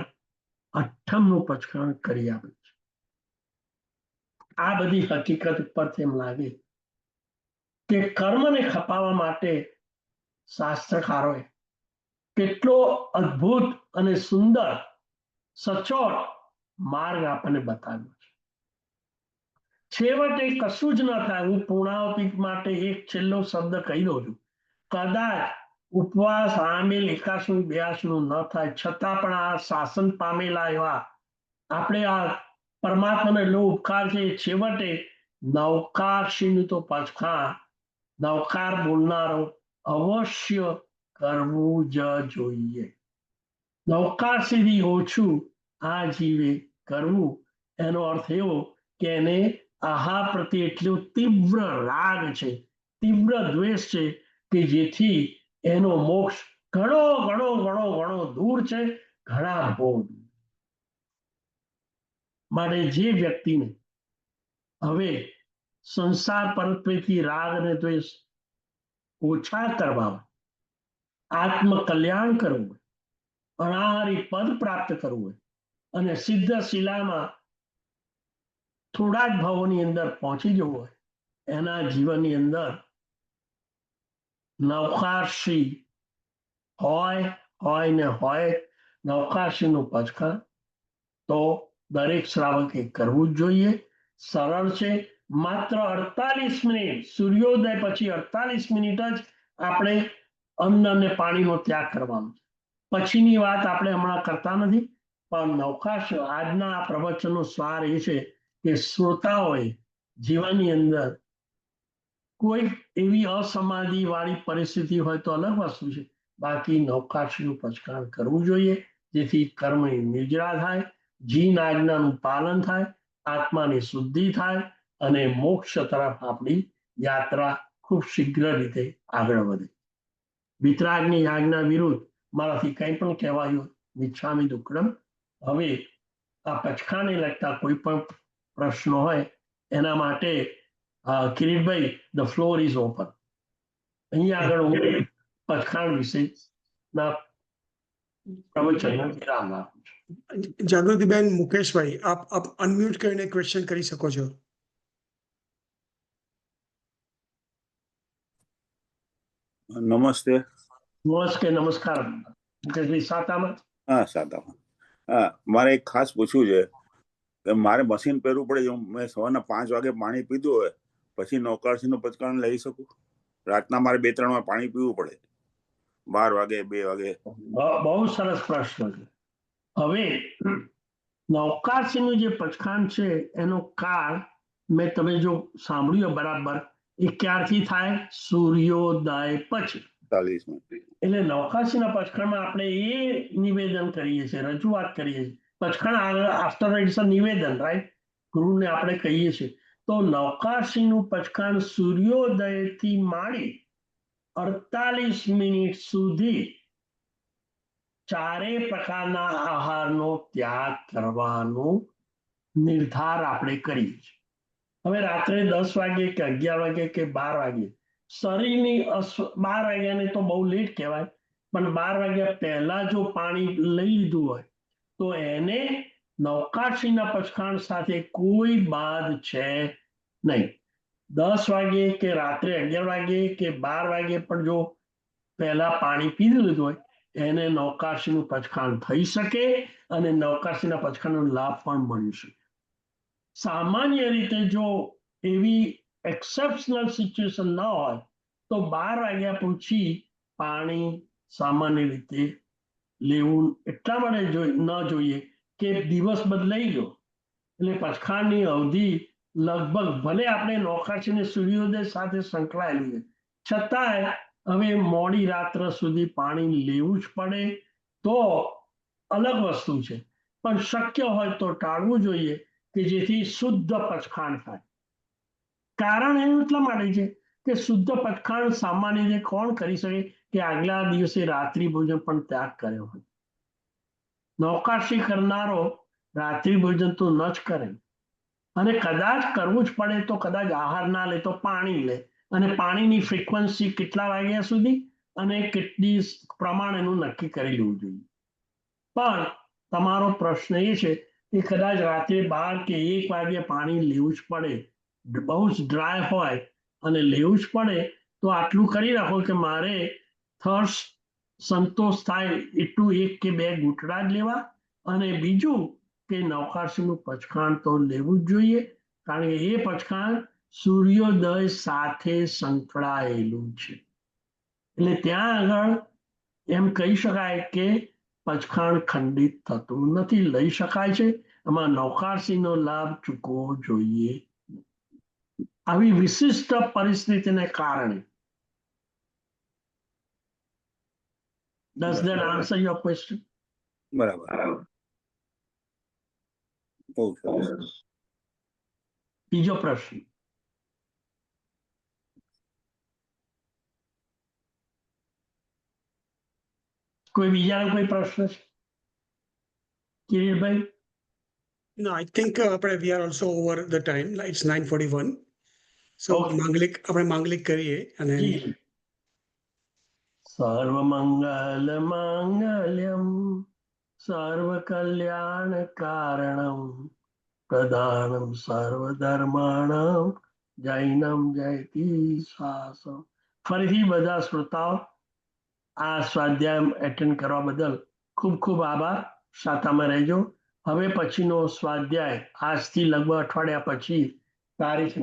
અઠમનું પચખાણ કરી આપે છે. આ બધી હકીકત ઉપરથી એમ લાગે કે કર્મને ખપાવવા માટે શાસ્ત્રકારોએ કેટલો અદ્ભુત અને સુંદર સચોટ માર્ગ આપણને બતાવ્યો છે. છેવટે કશું જ ન થાય. હું પૂર્ણાવતી માટે એક છેલ્લો શબ્દ કહી દઉં છું. કદાચ ઉપવાસ આમેલ 81 82 ન થાય છતાં પણ આ શાસન પામેલા એવા આપણે આ પરમાત્માનો એટલો ઉપકાર છે. છેવટે નવકારશીનું તો પચખાણ નવકાર બોલનારો અવશ્ય કરવું જ જોઈએ. નવકારશીથી ઓછું આ જીવે કરવું એનો અર્થ એવો કે એને આહાર પ્રત્યે એટલો તીવ્ર રાગ છે, તીવ્ર દ્વેષ છે કે જેથી એનો મોક્ષ ઘણો ઘણો ઘણો ઘણો દૂર છે, ઘણા બહુ. માટે જે વ્યક્તિને હવે સંસાર પરત્વેથી રાગ અને દ્વેષ ઓછા કરવા, આત્મકલ્યાણ કરવું, અનાહરી પદ પ્રાપ્ત કરવું અને સિદ્ધ શિલામાં થોડા જ ભાવોની અંદર પહોંચી જવું હોય, એના જીવનની અંદર નવકારશી હોય ને હોય નવકારશીનું પચખાણ તો દરેક શ્રાવકે કરવું જ જોઈએ. સરળ છે. માત્ર 48 મિનિટ સૂર્યોદય પછી 48 મિનિટ જ આપણે અન્ન અને પાણીનો ત્યાગ કરવાનો છે. પછીની વાત આપણે હમણાં કરતા નથી. પણ નવકાશ આજના આ પ્રવચનનો સાર એ છે કે શ્રોતાઓએ જીવનની અંદર કોઈ એવી અસમાધિ વાળી પરિસ્થિતિ હોય તો અલગ વસ્તુ છે. બાકી નવકાશનું પચખાણ કરવું જોઈએ, જેથી કર્મ નિર્જરા થાય, જીન આજ્ઞાનું પાલન થાય, આત્માની શુદ્ધિ થાય અને મોક્ષ તરફ આપણી યાત્રા ખૂબ શીઘ્ર રીતે આગળ વધે. વિતરાગની આજ્ઞા વિરુદ્ધ મારાથી કંઈ પણ કહેવાયું મિચ્છામિ દુક્કડમ. હવે આ પચખાને લગતા કોઈ પણ પ્રશ્નો હોય એના માટે Kiritbhai, the floor is open. અહીંયા આગળ હું પચખાણ વિશેના પ્રવચનનો વિરામ આપું છું. જાગૃતિબેન, મુકેશભાઈ, આપ અનમ્યુટ કરીને ક્વેશ્ચન કરી શકો છો. નમસ્તે. નમસ્કાર મુકેશભાઈ. સાતામાં? હા, સાતામાં. હા, મારે એક ખાસ પૂછવું છે કે મારે મશીન પહેરવું પડે. જો મેં સવારના 5 વાગે પાણી પીધું હોય પછી નવકારશીનું પચખાણ લઈ શકું? રાતના મારે 2-3 વાર પાણી પીવું પડે, 12 વાગે 2 વાગે. બહુ સરસ પ્રશ્ન છે. હવે નવકારશીનું જે પચખાણ છે એનો કાળ મેં તમે જો સાંભળ્યું બરાબર, એ ક્યારથી થાય? સૂર્યોદય પછી. 40 મિનિટ. એટલે નવકાશીના પચખાણમાં આપણે એ નિવેદન કરીએ છીએ, રજૂઆત કરીએ છીએ. પચખાણ આફ્ટર ઇટ્સ અ નિવેદન, રાઈટ? ગુરુને આપણે કહીએ છીએ. તો નવકાશીનું પચખાણ સૂર્યોદયથી માંડી 48 મિનિટ સુધી ચારે પ્રકારના આહારનો ત્યાગ કરવાનો નિર્ધાર આપણે કરીએ છીએ. હવે રાત્રે 10 વાગે કે 11 વાગે કે 12 વાગે શરીરની 12 વાગ્યાને તો બહુ લેટ કહેવાય, પણ 12 વાગ્યા પહેલા જો પાણી લઈ લીધું હોય તો એને નવકાશીના પચખાણ સાથે કોઈ બાદ છે નહીં. 10 વાગે કે રાત્રે 11 વાગે કે 12 વાગે પણ જો પહેલા પાણી પી લીધું હોય એને નવકાશીનું પચખાણ થઈ શકે અને નવકાશીના પચખાણનો લાભ પણ મળી શકે. સામાન્ય રીતે જો એવી એક્સેપ્શનલ સિચ્યુએશન ન હોય તો 12 વાગ્યા પછી પાણી સામાન્ય રીતે લેવું એટલા માટે ન જોઈએ કે દિવસ બદલાઈ ગયો એટલે પચખાણની અવધિ લગભગ, ભલે આપણે નવકાશીને સૂર્યોદય સાથે સંકળાયેલું છે છતાંય હવે મોડી રાત્ર સુધી પાણી લેવું જ પડે તો અલગ વસ્તુ છે. પણ શક્ય હોય તો ટાળવું જોઈએ કે જેથી શુદ્ધ પચખાણ થાય. કારણ એનું એટલા માટે છે કે કે શુદ્ધ પચખાણ સામાન્ય રીતે કોણ કરી શકે કે આગલા દિવસે રાત્રિ ભોજન પણ ત્યાગ કર્યો હોય. નૌકાશી કરનારો રાત્રિ ભોજન તો ન જ કરે, અને કદાચ કરવું જ પડે તો કદાચ આહાર ના લે તો પાણી લે, અને પાણીની ફ્રીક્વન્સી કેટલા વાગ્યા સુધી અને કેટલી પ્રમાણ એનું નક્કી કરી લેવું જોઈએ. પણ તમારો પ્રશ્ન એ છે કે કદાચ રાત્રે 12 કે 1 વાગે પાણી લેવું જ પડે, બહુ જ ડ્રાય હોય અને લેવું જ પડે, તો આટલું કરી રાખો કે મારે થર્સ્ટ સંતોષ થાય એટલું 1 કે 2 ઘૂંટડા જ લેવા, અને બીજું કે નૌકાશીનું પચખાણ તો લેવું જ જોઈએ, કારણ કે એ પચખાણ સૂર્યોદય સાથે સંકળાયેલું છે. એટલે ત્યાં આગળ એમ કહી શકાય કે પચખાણ ખંડિત થતું નથી, લઈ શકાય છે. એમાં નૌકાશીનો લાભ ચૂકવો જોઈએ. આવી વિશિષ્ટ પરિસ્થિતિને કારણે. Does that answer your question? બરાબર. બહુ સરસ. બીજો પ્રશ્ન. કોઈ બીજાનો કોઈ પ્રશ્ન છે? Kiritbhai? No, I think we are also over the time. It's 9:41. So Okay. આપણે માંગલિક કરીએ અને જી. સર્વમંગલ માંગલ્યમ સર્વકલ્યાણ કારણમ પ્રધાનમ સર્વધર્માણમ જૈનમ જયતિ શાસમ. ફરીથી બધા શ્રોતાઓ આ સ્વાધ્યાય એટેન્ડ કરવા બદલ ખૂબ ખૂબ આભાર. સાતામાં રહેજો. હવે પછીનો સ્વાધ્યાય આજથી લગભગ અઠવાડિયા પછી તારીખ